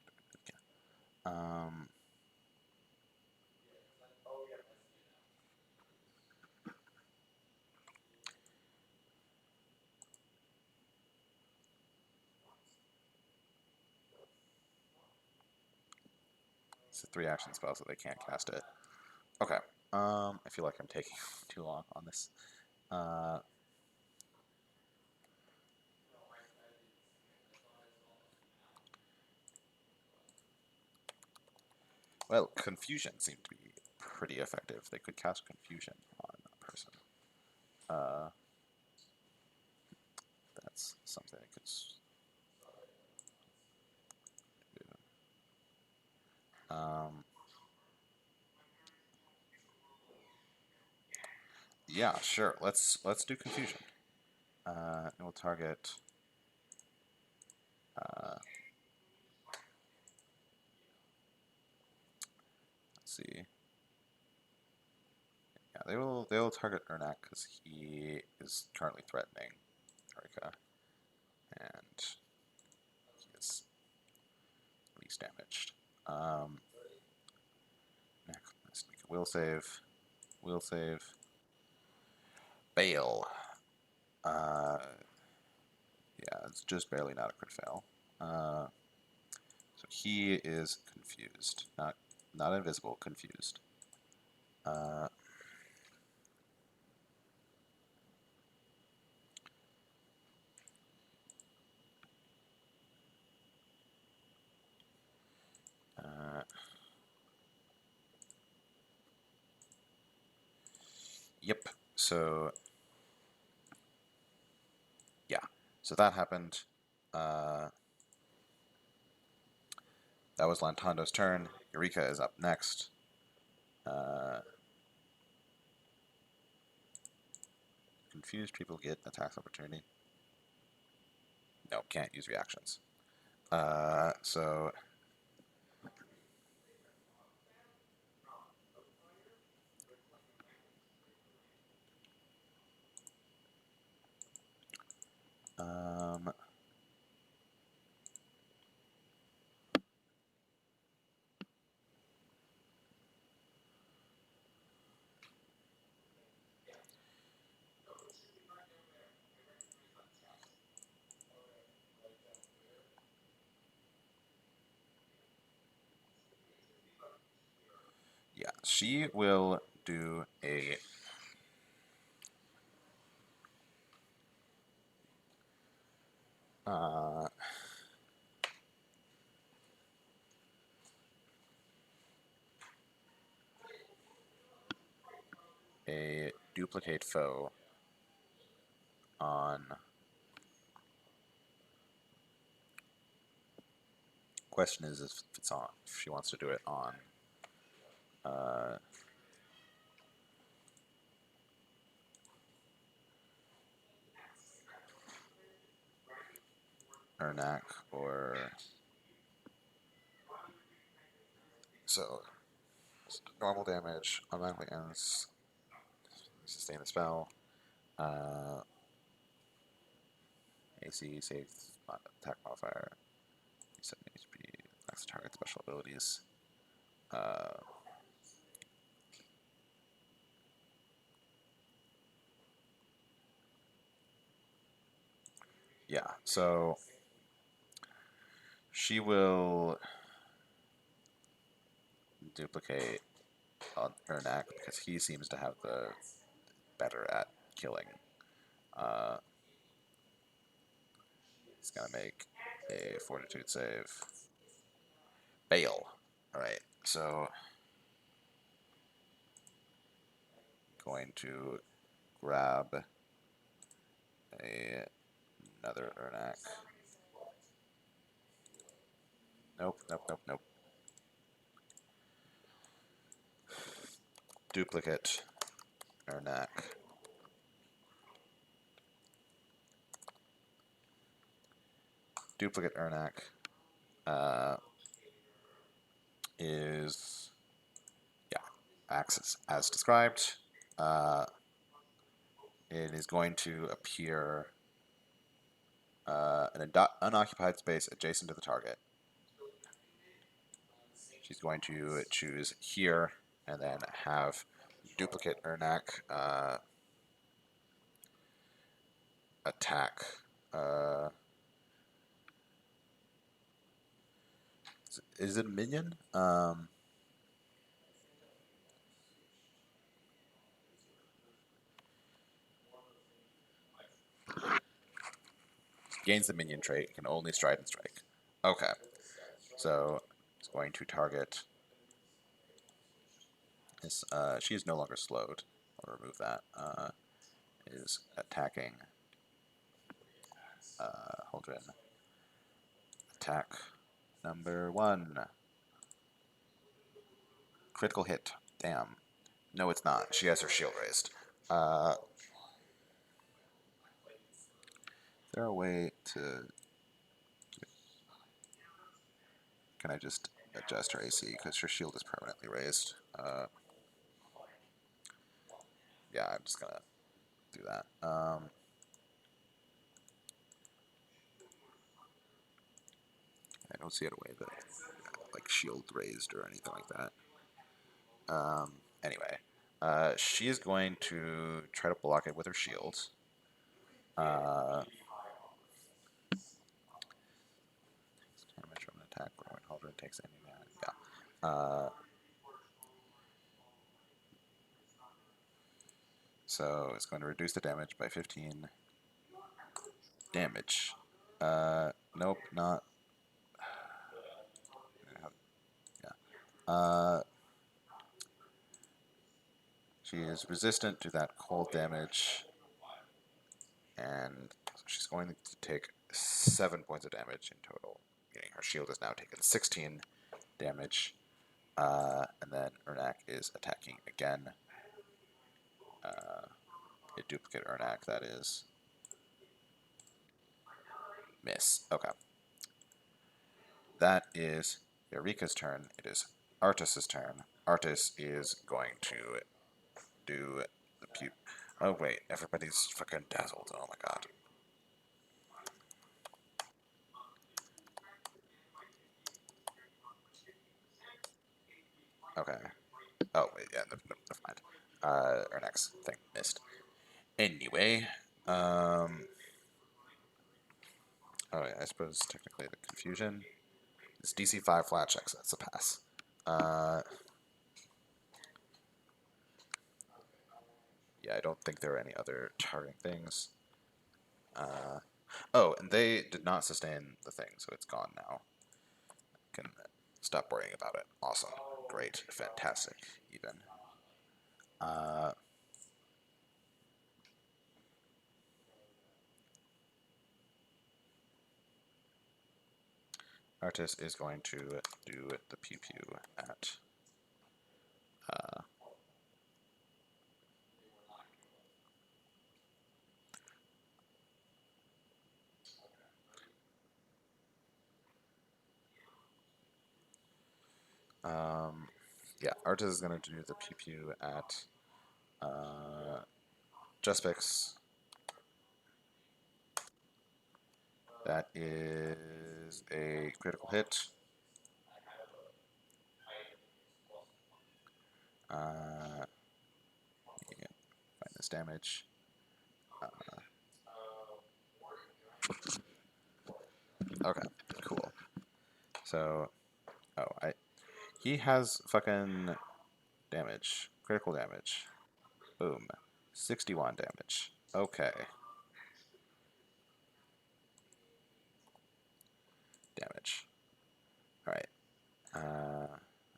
It's a 3-action spell, so they can't cast it. Okay. I feel like I'm taking too long on this. Well, confusion seemed to be pretty effective. They could cast confusion on a person. That's something I could do. Yeah, sure. Let's do confusion. And we'll target. Let's see. Yeah, they will target Ernak because he is currently threatening Erika, and he is least damaged. Let's make a will save. Will save. Bail. Yeah, it's just barely not a crit fail. So he is confused, not invisible, confused. Yep. So yeah. So that happened. That was Lantando's turn. Eureka is up next. Confused people get attacks opportunity. No, can't use reactions. So yeah, she will do uh, a duplicate foe on. Question is if it's on. If she wants to do it on. Ernak or so normal damage automatically ends. Sustain the spell. AC save attack modifier. Reset HP. Next target special abilities. Yeah, so she will duplicate on Ernak because he seems to have the better at killing. He's gonna make a Fortitude save. Fail. All right, so going to grab another Ernak. Nope, nope, nope, nope. Duplicate Ernak. Duplicate Ernak is, yeah, acts as described. It is going to appear in an unoccupied space adjacent to the target. She's going to choose here and then have duplicate Ernak attack. Is it a minion? Gains the minion trait, can only stride and strike. Okay, so it's going to target. She is no longer slowed. I'll remove that. Is attacking Holdren. Attack number 1. Critical hit. Damn. No, it's not. She has her shield raised. Is there a way to... Can I just adjust her AC? Because her shield is permanently raised. Yeah, I'm just gonna do that. I don't see a way that, like, shield raised or anything like that. Anyway, she is going to try to block it with her shield. Damage from an attack when Holdren takes any damage. Yeah. So it's going to reduce the damage by 15 damage. Nope, not. Yeah. She is resistant to that cold damage, and she's going to take 7 points of damage in total. Meaning her shield has now taken 16 damage. And then Ernak is attacking again. A duplicate Ernak, that is. Miss. Okay. That is Eureka's turn. It is Artus's turn. Artus is going to do the pew. Oh wait, everybody's fucking dazzled. Oh my god. Okay. Oh wait, yeah, never mind. Our next thing missed. Anyway, oh yeah, I suppose technically the confusion is DC 5 flat checks. That's a pass. Yeah, I don't think there are any other targeting things. Oh, and they did not sustain the thing, so it's gone now. Can stop worrying about it. Awesome. Great. Fantastic. Even. Artis is going to do the pew pew at yeah, Artis is going to do the pew pew at Jespix. That is a critical hit. Yeah, minus damage. Okay, cool. So, he has fucking damage, critical damage. Boom, 61 damage. Okay. Damage. All right.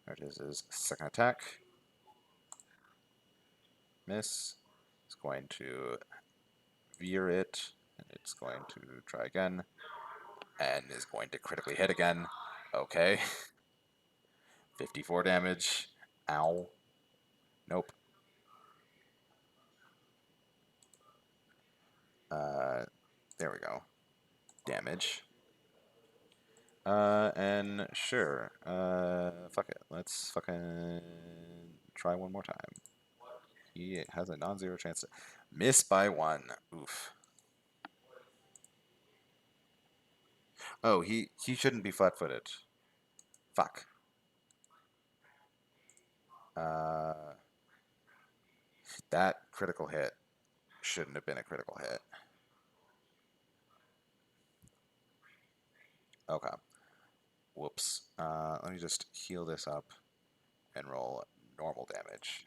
There it is. His second attack. Miss. It's going to veer it, and it's going to try again, and is going to critically hit again. Okay. 54 damage. Ow. Nope. There we go. Damage. And sure. Fuck it. Let's fucking try one more time. He has a non-zero chance to miss by one. Oof. Oh, he shouldn't be flat-footed. Fuck. That critical hit shouldn't have been a critical hit. Okay. Whoops. Let me just heal this up and roll normal damage.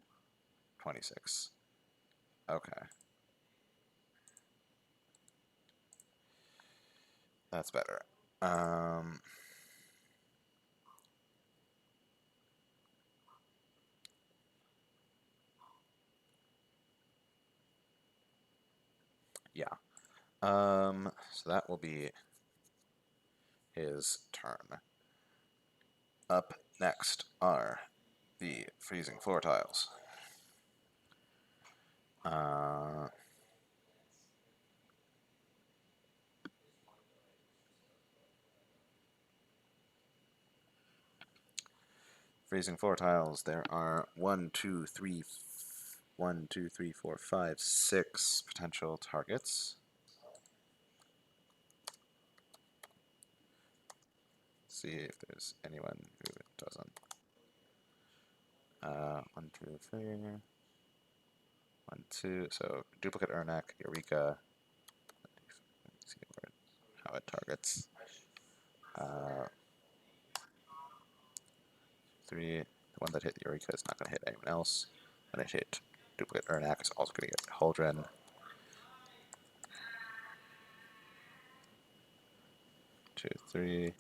26. Okay. That's better. Yeah. So that will be his turn. Up next are the freezing floor tiles. Freezing floor tiles. There are 6 potential targets. See if there's anyone who doesn't. 1, 2, 3. 1, 2. So duplicate Ernak, Eureka. Let's see how it targets. 3. The one that hit Eureka is not going to hit anyone else. When it hit duplicate Ernak, is also going to get Holdren. 2, 3.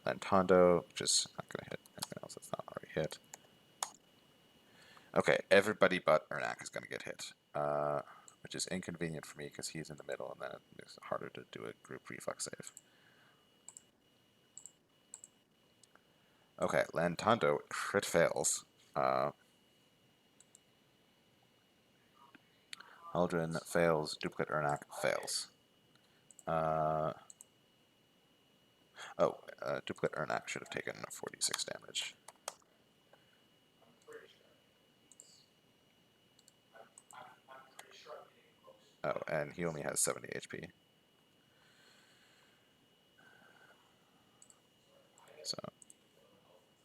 Lantondo, which is not going to hit anything else that's not already hit. Okay, everybody but Ernak is going to get hit, which is inconvenient for me because he's in the middle, and then it's harder to do a group reflex save. Okay, Lantando crit fails. Eldrin fails. Duplicate Ernak fails. Duplicate Ernak should have taken 46 damage. Oh, and he only has 70 HP. So,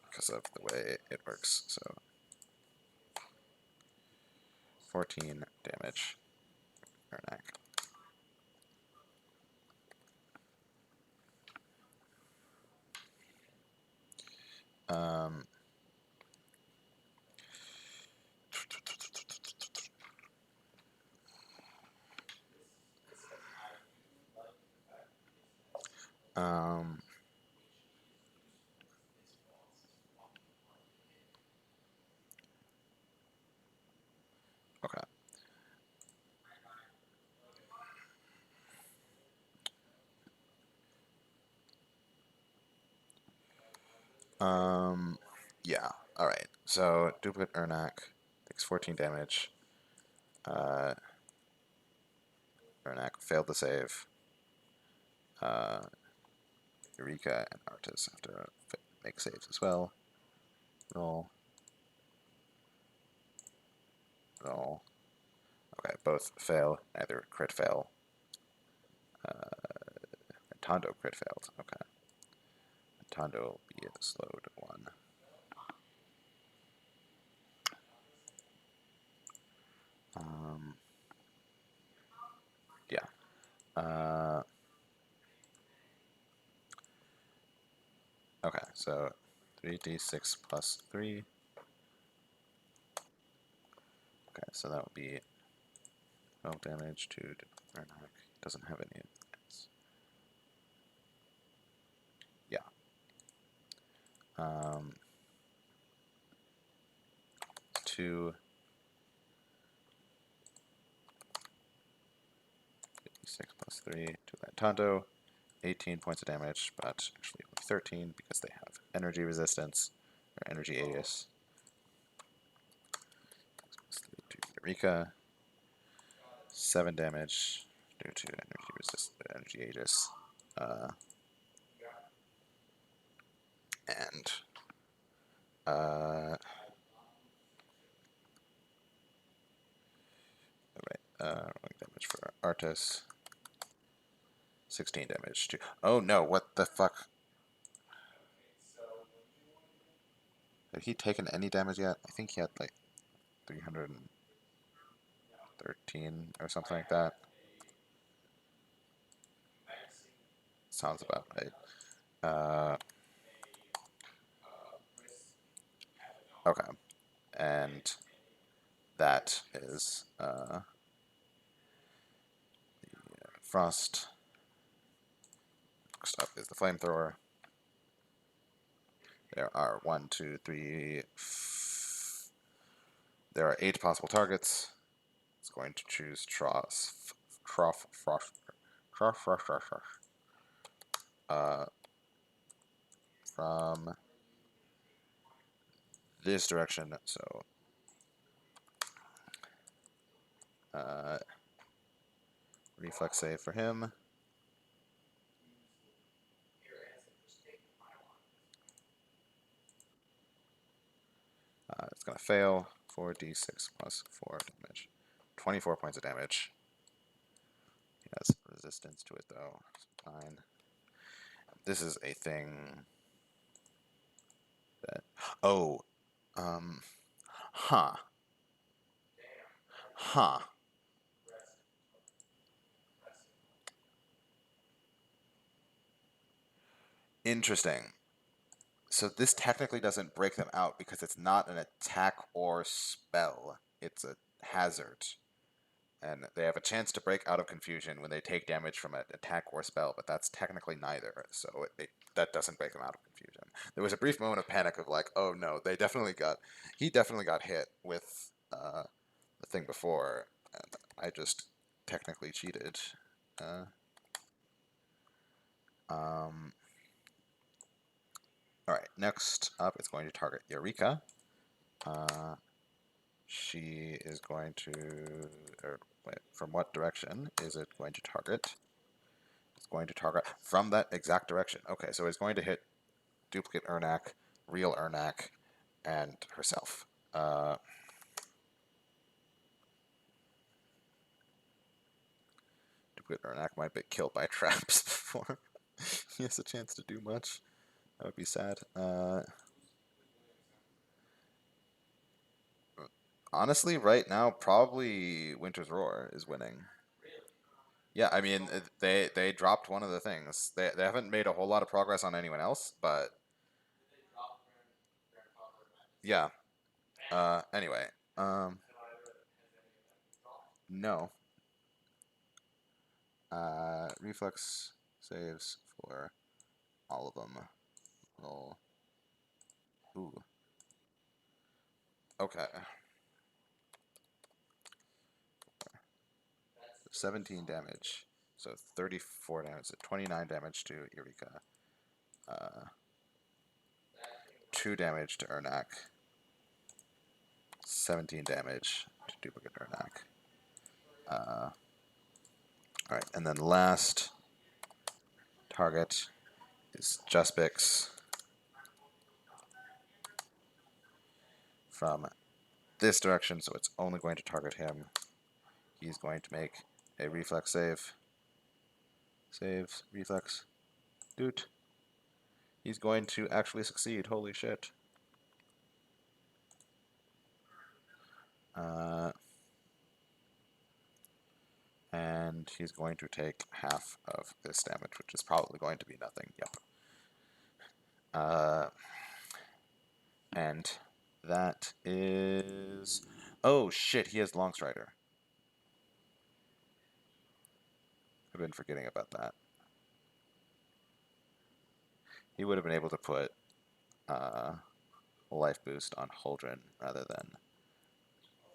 because of the way it works, so 14 damage. Ernak. Um, um, okay. Yeah. All right. So duplicate Ernak takes 14 damage. Ernak failed the save. Eureka and Artis have to make saves as well. Roll. Roll. Okay, both fail. Neither crit fail. Tondo crit failed. Okay. Tondo will be the slowed one. Yeah. Okay, so 3d6 plus 3. Okay, so that would be 12 damage to Ernak. Doesn't have any. Yeah. 2 6 plus 3 to Lantondo. 18 points of damage, but actually only 13 because they have energy resistance, or energy Aegis. 6 plus 3 to Eureka. 7 damage due to energy Aegis. And rolling damage for Artis. 16 damage to. Oh no! What the fuck? Had he taken any damage yet? I think he had like 313 or something like that. Sounds about right. Okay, and that is the frost. Next up is the flamethrower. There are 1, 2, 3. There are 8 possible targets. It's going to choose Trough Frost. From this direction. So reflex save for him. It's going to fail. 4d6 plus 4 damage. 24 points of damage. He has resistance to it though. 9. This is a thing that. Oh. Huh. Huh. Interesting. So this technically doesn't break them out because it's not an attack or spell. It's a hazard. And they have a chance to break out of confusion when they take damage from an attack or spell, but that's technically neither, so that doesn't break them out of confusion. There was a brief moment of panic of like, oh no, he definitely got hit with the thing before, and I just technically cheated. All Alright, next up it's going to target Eureka. She is going to... wait, from what direction is it going to target? It's going to target from that exact direction. Okay, so it's going to hit duplicate Ernak, real Ernak, and herself. Duplicate Ernak might be killed by traps before he has a chance to do much. That would be sad. Honestly, right now, probably Winter's Roar is winning. Yeah, I mean, they dropped one of the things. They haven't made a whole lot of progress on anyone else, but yeah. Anyway, no. Reflex saves for all of them. Roll. Ooh. Okay. 17 damage. So 34 damage. So 29 damage to Eureka. 2 damage to Ernak. 17 damage to Duplicate Ernak. Alright, and then last target is Juspix from this direction, so it's only going to target him. He's going to make a reflex save. Saves, reflex, doot. He's going to actually succeed, holy shit. And he's going to take half of this damage, which is probably going to be nothing. Yep. And that is... Oh shit, he has Longstrider. I've been forgetting about that. He would have been able to put life boost on Holdren rather than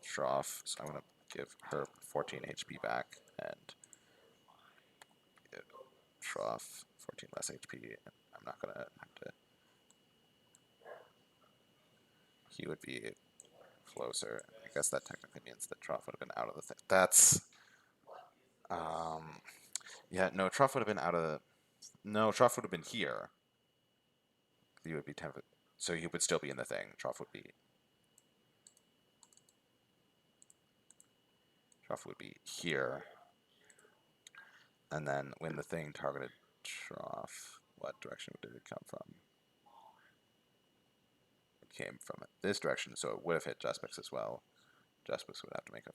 Shroff, so I'm going to give her 14 HP back and give Shroff 14 less HP. I'm not going to have to... He would be closer. I guess that technically means that Shroff would have been out of the thing. That's... Yeah, no, Shroff would have been out of the... No, Shroff would have been here. He would be 10... So he would still be in the thing. Shroff would be... Shroff would be here. And then when the thing targeted Shroff, what direction did it come from? It came from this direction, so it would have hit Juspix as well. Juspix would have to make a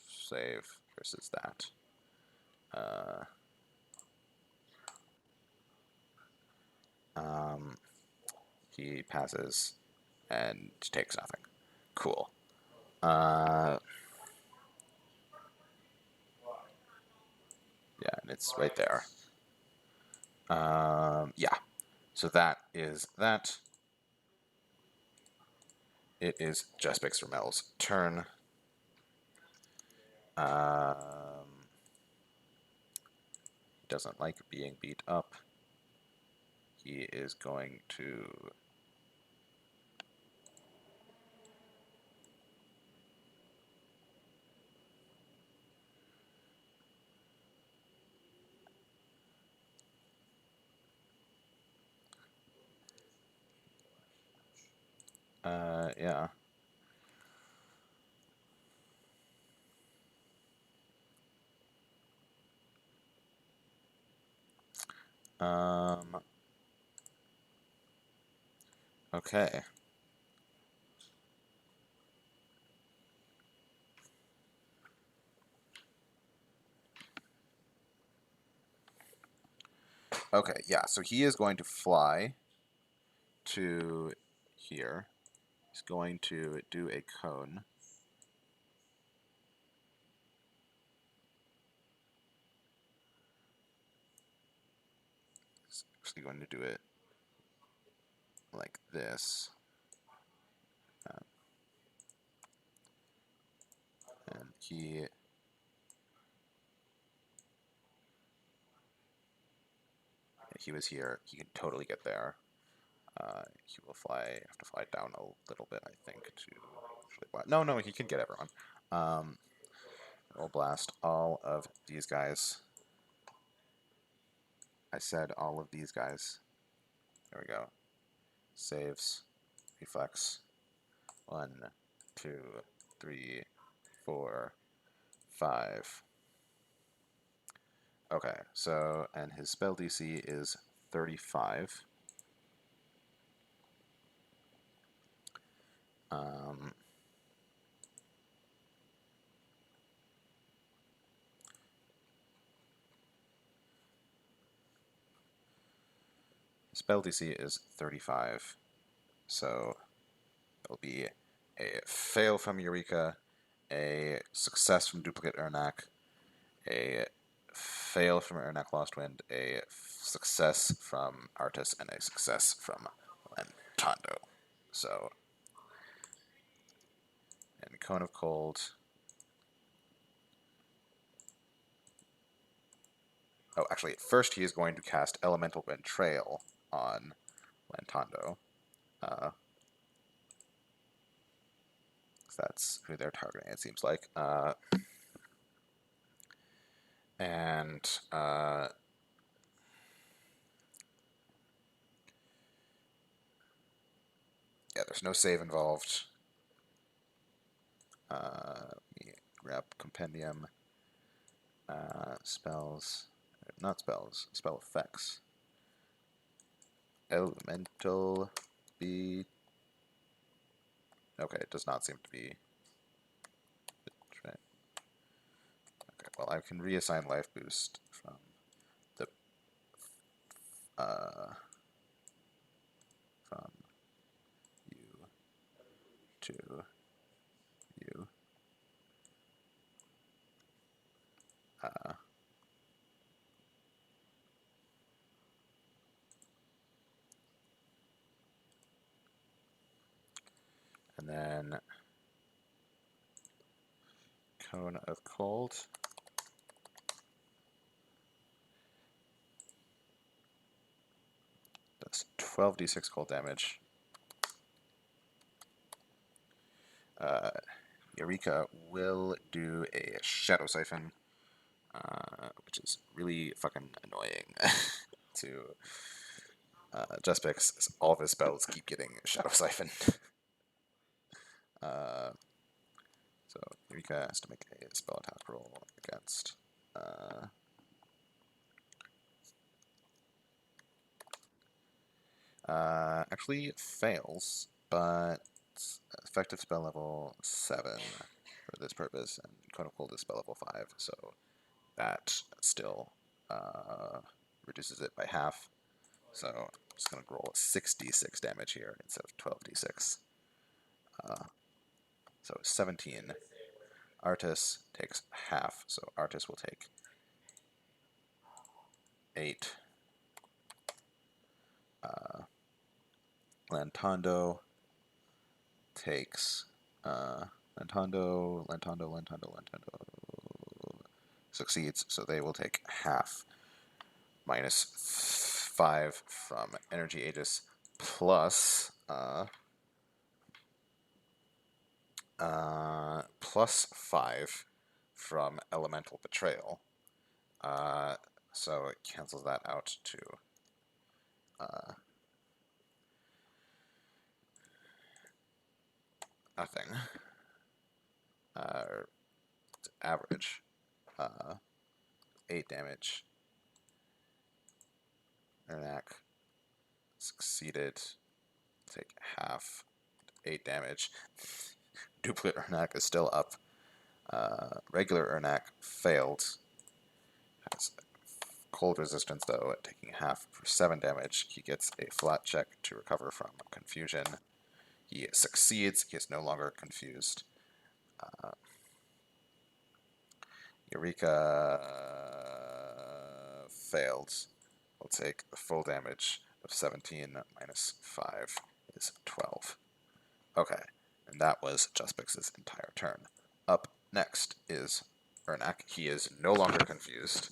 save versus that. He passes and takes nothing. Cool. Yeah, and it's right there. Yeah. So that is that. It is Juspix Ramel's turn. He doesn't like being beat up. He is going to... yeah. Okay. Okay, yeah, so he is going to fly to here. He's going to do a cone. He's actually going to do it like this. And he was here. He can totally get there. He will have to fly down a little bit, I think, to actually. No, he can get everyone. We'll blast all of these guys. I said all of these guys. There we go. Saves. Reflex. 1, 2, 3, 4, 5. Okay, so, and his spell DC is 35. Spell DC is 35, so it'll be a fail from Eureka, a success from Duplicate Ernak, a fail from Ernak Lost Wind, a success from Artis, and a success from Lantondo. So, and Cone of Cold. Oh, actually, first he is going to cast Elemental Betrayal on Lantondo. That's who they're targeting, it seems like. And yeah, there's no save involved. Let me grab Compendium. Spells. Not spells. Spell effects. Elemental be. Okay, it does not seem to be. Okay, well, I can reassign life boost from the from you to you. And then Cone of Cold. Does 12d6 cold damage. Eureka will do a Shadow Siphon, which is really fucking annoying to Jaspix. All of his spells keep getting Shadow Siphon. So Eureka has to make a spell attack roll against. Actually fails, but effective spell level 7 for this purpose, and Cone of Cold is spell level 5, so that still reduces it by half. So I'm just going to roll 6d6 damage here instead of 12d6. So 17. Artis takes half, so Artis will take 8. Lantondo takes Lantondo succeeds, so they will take half, minus 5 from Energy Aegis, plus plus 5 from Elemental Betrayal. So it cancels that out to nothing. Average. 8 damage. Ernak succeeded. Take half. 8 damage. Duplicate Ernak is still up. Regular Ernak failed. Has cold resistance though, taking half for 7 damage. He gets a flat check to recover from confusion. He succeeds. He is no longer confused. Eureka failed. We'll take the full damage of 17 minus 5 is 12. Okay, and that was Jaspix's entire turn. Up next is Ernak. He is no longer confused,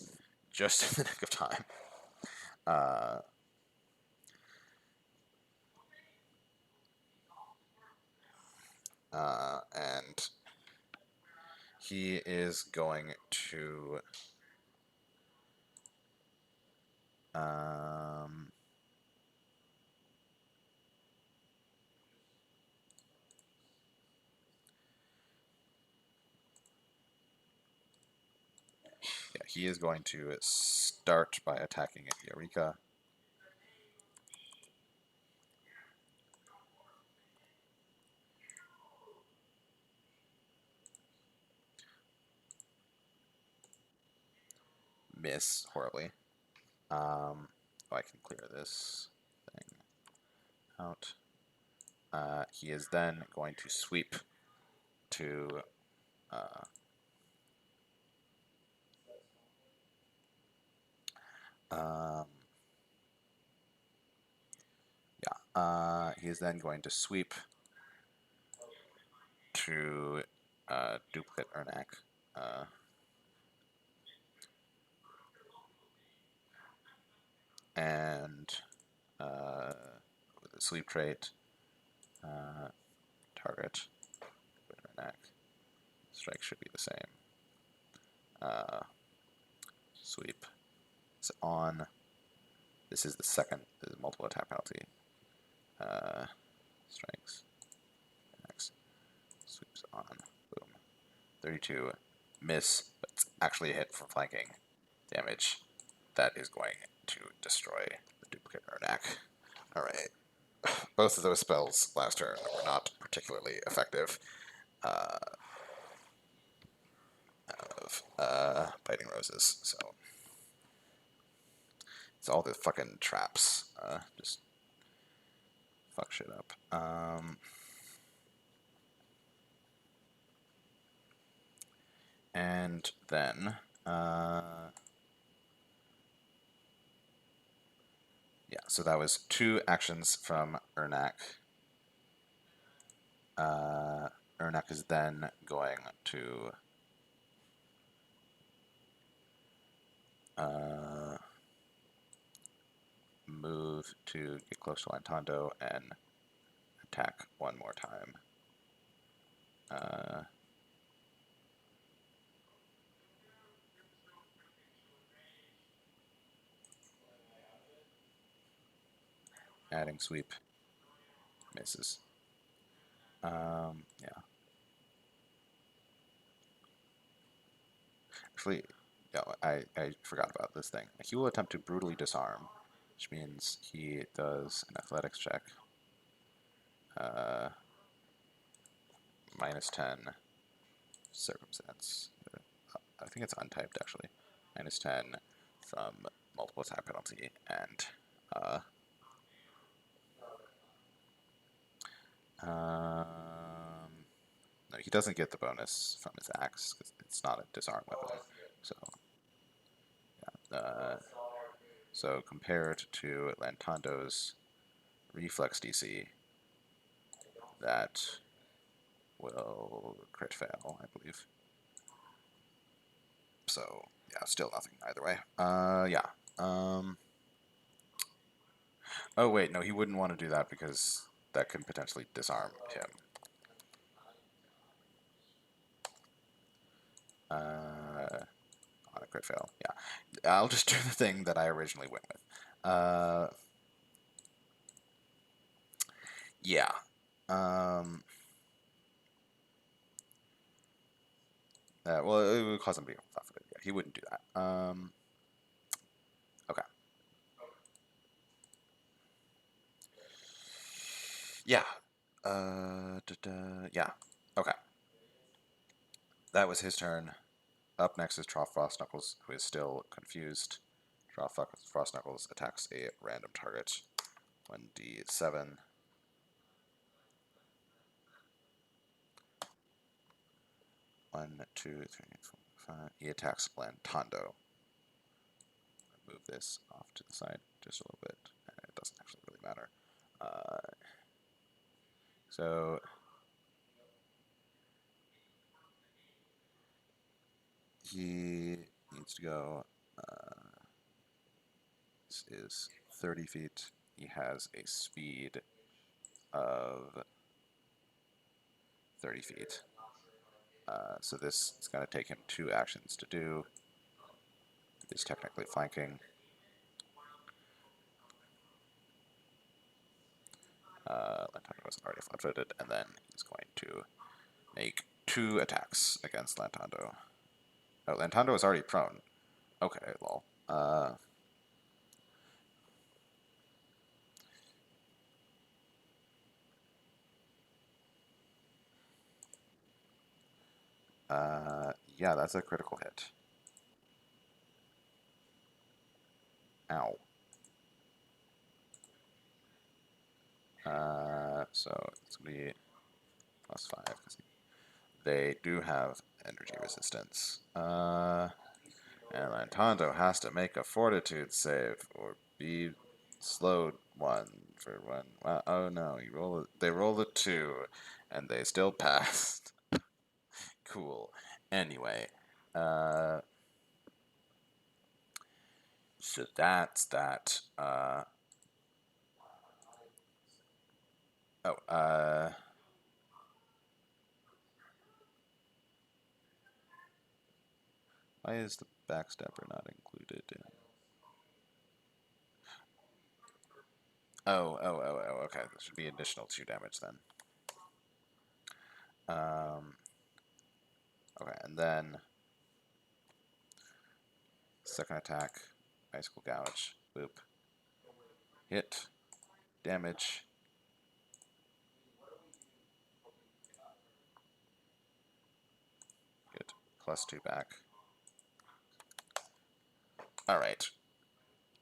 just in the nick of time. and he is going to yeah, he is going to start by attacking Eureka. Miss horribly. Oh, I can clear this thing out. He is then going to sweep to he is then going to sweep to duplicate Ernak. And with the sweep trait, target, Ernak. Strike should be the same. Sweep is on. This is the second, this is multiple attack penalty. Strikes. Next. Sweeps on. Boom. 32. Miss, but it's actually a hit for flanking damage. That is going to destroy the duplicate Ernak. Alright. Both of those spells last turn were not particularly effective. Biting Roses, so it's all the fucking traps. Just fuck shit up. And then, yeah, so that was 2 actions from Ernak. Ernak is then going to move to get close to Lantondo and attack one more time. Adding sweep. Misses. Yeah. Actually, no, I forgot about this thing. He will attempt to brutally disarm, which means he does an athletics check. -10 circumstance. I think it's untyped actually. -10 from multiple attack penalty, and no, he doesn't get the bonus from his axe because it's not a disarm weapon. So, yeah. So compared to Lantondo's reflex DC, that will crit fail, I believe. So yeah, still nothing either way. Yeah. Oh wait, no, he wouldn't want to do that because that could potentially disarm him. On a crit fail, yeah. I'll just do the thing that I originally went with. Yeah. Well, it would cause him to be tougher. Yeah, he wouldn't do that. Okay. Yeah. Yeah. Okay. That was his turn. Up next is Trough Frost Knuckles, who is still confused. Trough Frost Knuckles attacks a random target. 1d7. One, two, three, four, five. He attacks Lantondo. Move this off to the side just a little bit. It doesn't actually really matter. So he needs to go. This is 30 feet. He has a speed of 30 feet. So this is going to take him 2 actions to do. He's technically flanking. Lantando was already flat-footed, and then he's going to make 2 attacks against Lantando. Oh, Lantando is already prone. Okay, lol. Yeah, that's a critical hit. Ow. So it's going to be +5, because they do have energy resistance. And Lantando has to make a fortitude save, or be slowed 1 for 1. Oh no, they roll a 2, and they still passed. Cool. Anyway, so that's that. Why is the backstabber not included in? Oh, okay. There should be additional 2 damage then. Okay, and then second attack, Icicle Gouge, boop. Hit, damage. Get +2 back. Alright.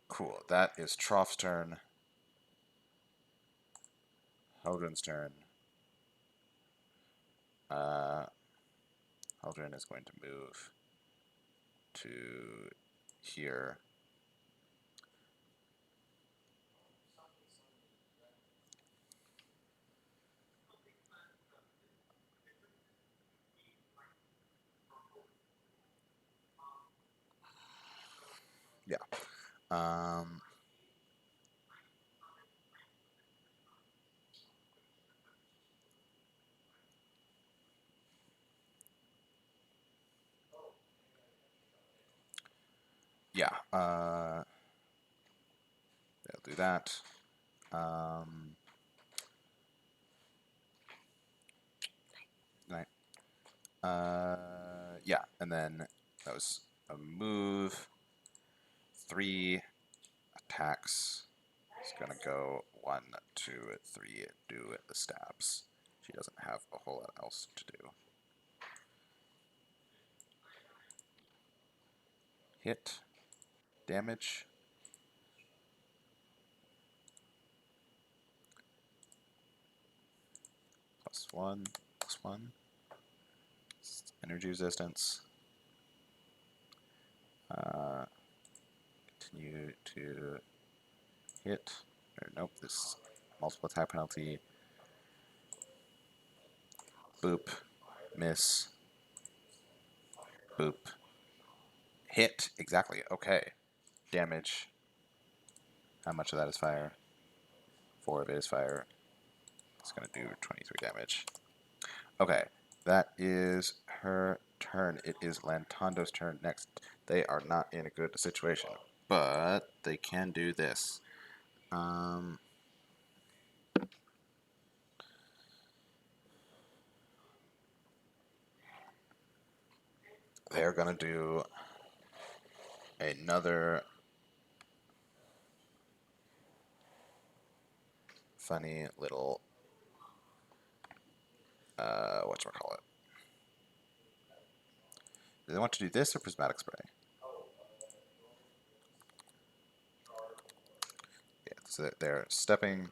Cool. That is Troff's turn. Haldren's turn. Haldren is going to move to here. Yeah. Yeah. They'll do that. Right. Yeah, and then that was a move. 3 attacks. It's gonna go 1, 2, 3, do the stabs. She doesn't have a whole lot else to do. Hit. Damage. +1, +1. Energy resistance. Continue to hit. Or nope, this multiple attack penalty. Boop. Miss. Boop. Hit. Exactly. Okay. Damage. How much of that is fire? 4 of it is fire. It's going to do 23 damage. Okay. That is her turn. It is Lantando's turn next. They are not in a good situation, but they can do this. They're going to do another funny little whatchamacallit. Do they want to do this or prismatic spray? Yeah, so they're stepping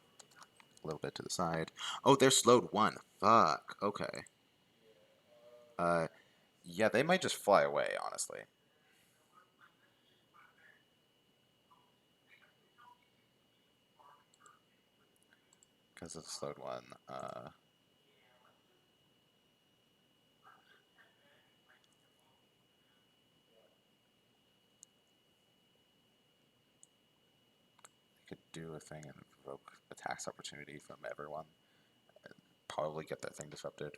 a little bit to the side. Oh, they're slowed 1. Fuck. Okay. Yeah, they might just fly away, honestly. Because of the slowed 1. Could do a thing and provoke a tax opportunity from everyone. And probably get that thing disrupted.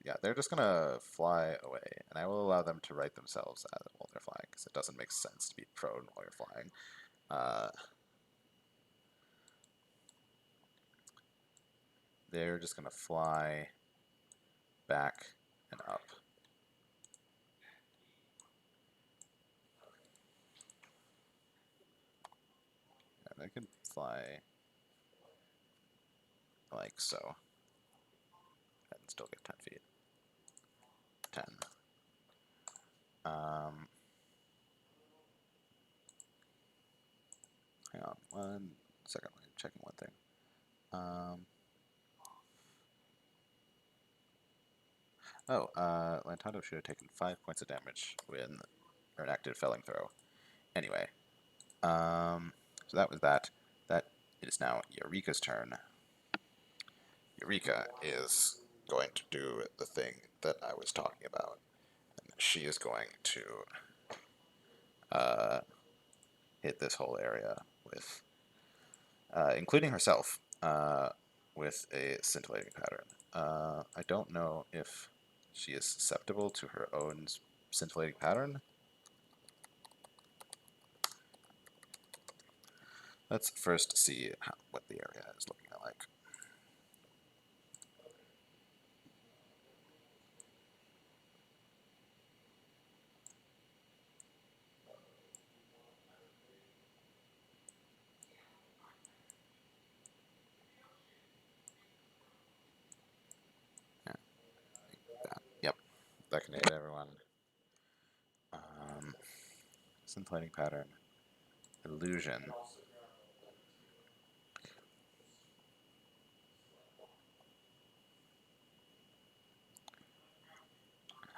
yeah, they're just gonna fly away, and I will allow them to right themselves while they're flying, because it doesn't make sense to be prone while you're flying. They're just gonna fly back and up. And they can fly like so, and still get 10 feet. 10. Hang on 1 second, I'm checking one thing. Lantado should have taken 5 points of damage when an active felling throw. Anyway, so that was that. That it is now Eureka's turn. Eureka is going to do the thing that I was talking about. And she is going to hit this whole area with, including herself, with a scintillating pattern. I don't know if she is susceptible to her own scintillating pattern. Let's first see what the area is looking like. Yep, that can hit everyone. Scintillating pattern. Illusion.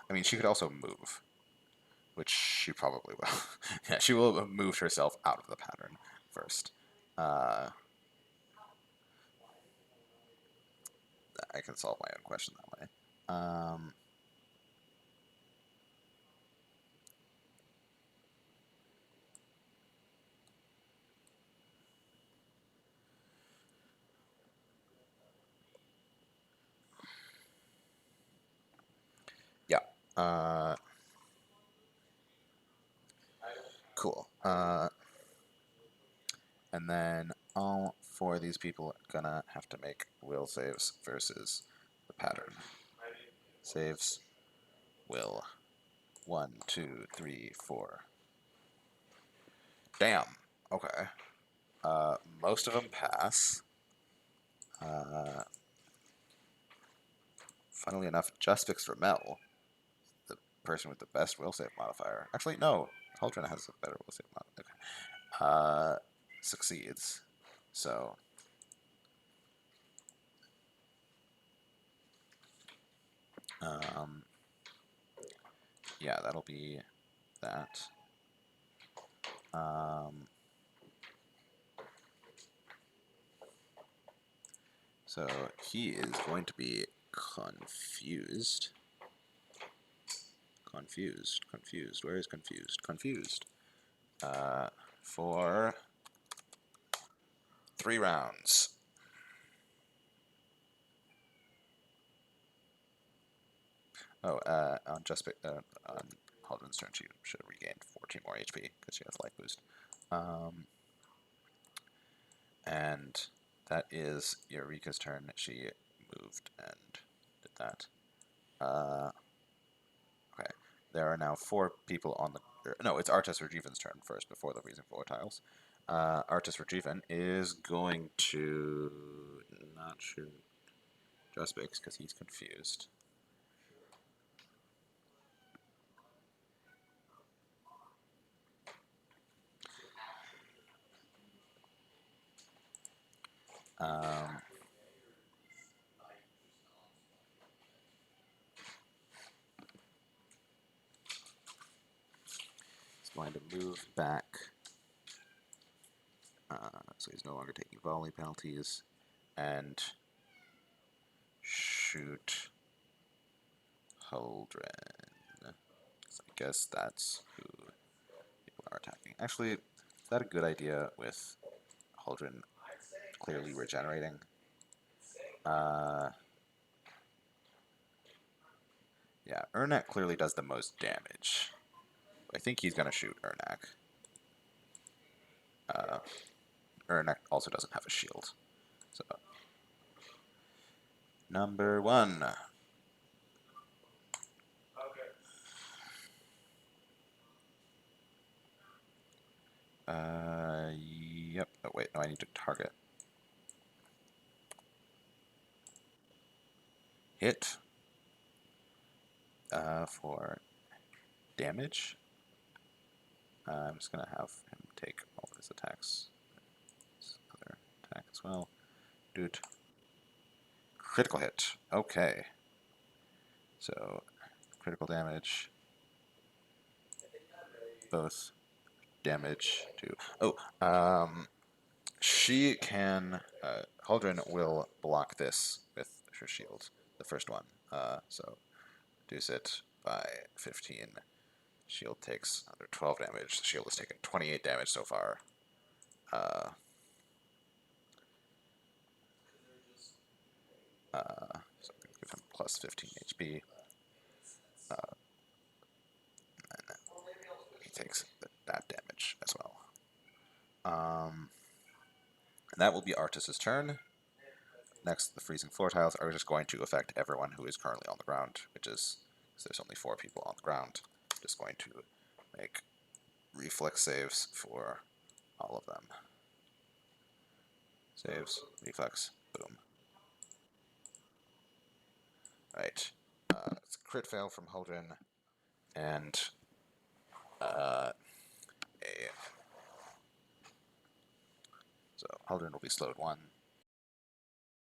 I mean, she could also move, which she probably will. Yeah, she will have moved herself out of the pattern first. I can solve my own question that way. Yeah. Cool. And then all 4 of these people are gonna have to make will saves versus the pattern. Saves. Will. 1, 2, 3, 4. Damn. Okay. Most of them pass. Funnily enough, Justix Ramel, the person with the best will save modifier. Actually, no. Huldren has a better will save modifier. Okay. Succeeds. So. Yeah, that'll be that. So he is going to be confused. Confused. Where is confused? Confused. For 3 rounds. Oh, on Huldren's turn, she should have regained 14 more HP because she has life boost. And that is Eureka's turn. She moved and did that. Okay, there are now 4 people on the. No, it's Artus Regiven's turn first before the Freezing Floor tiles. Artus Regiven is going to not shoot Justix because he's confused. He's going to move back. So he's no longer taking volley penalties. And shoot Huldren. So I guess that's who people are attacking. Actually, is that a good idea with Huldren clearly regenerating? Yeah, Ernak clearly does the most damage. I think he's gonna shoot Ernak. Ernak also doesn't have a shield. So number 1. Yep. Oh wait, no, I need to target. Hit. For damage. I'm just gonna have him take all of his attacks. His other attack as well. Dude. Critical hit. Okay. So critical damage. Both damage to. Oh, she can. Haldren will block this with her shield, the first one. So reduce it by 15. Shield takes another 12 damage. The shield has taken 28 damage so far. So I'm going to give him plus 15 HP. And he takes that damage as well. And that will be Artus's turn. Next, the freezing floor tiles are just going to affect everyone who is currently on the ground, which is, because there's only 4 people on the ground, just going to make reflex saves for all of them. Saves, reflex, boom. Right. It's a crit fail from Haldren, and so Haldren will be slowed 1,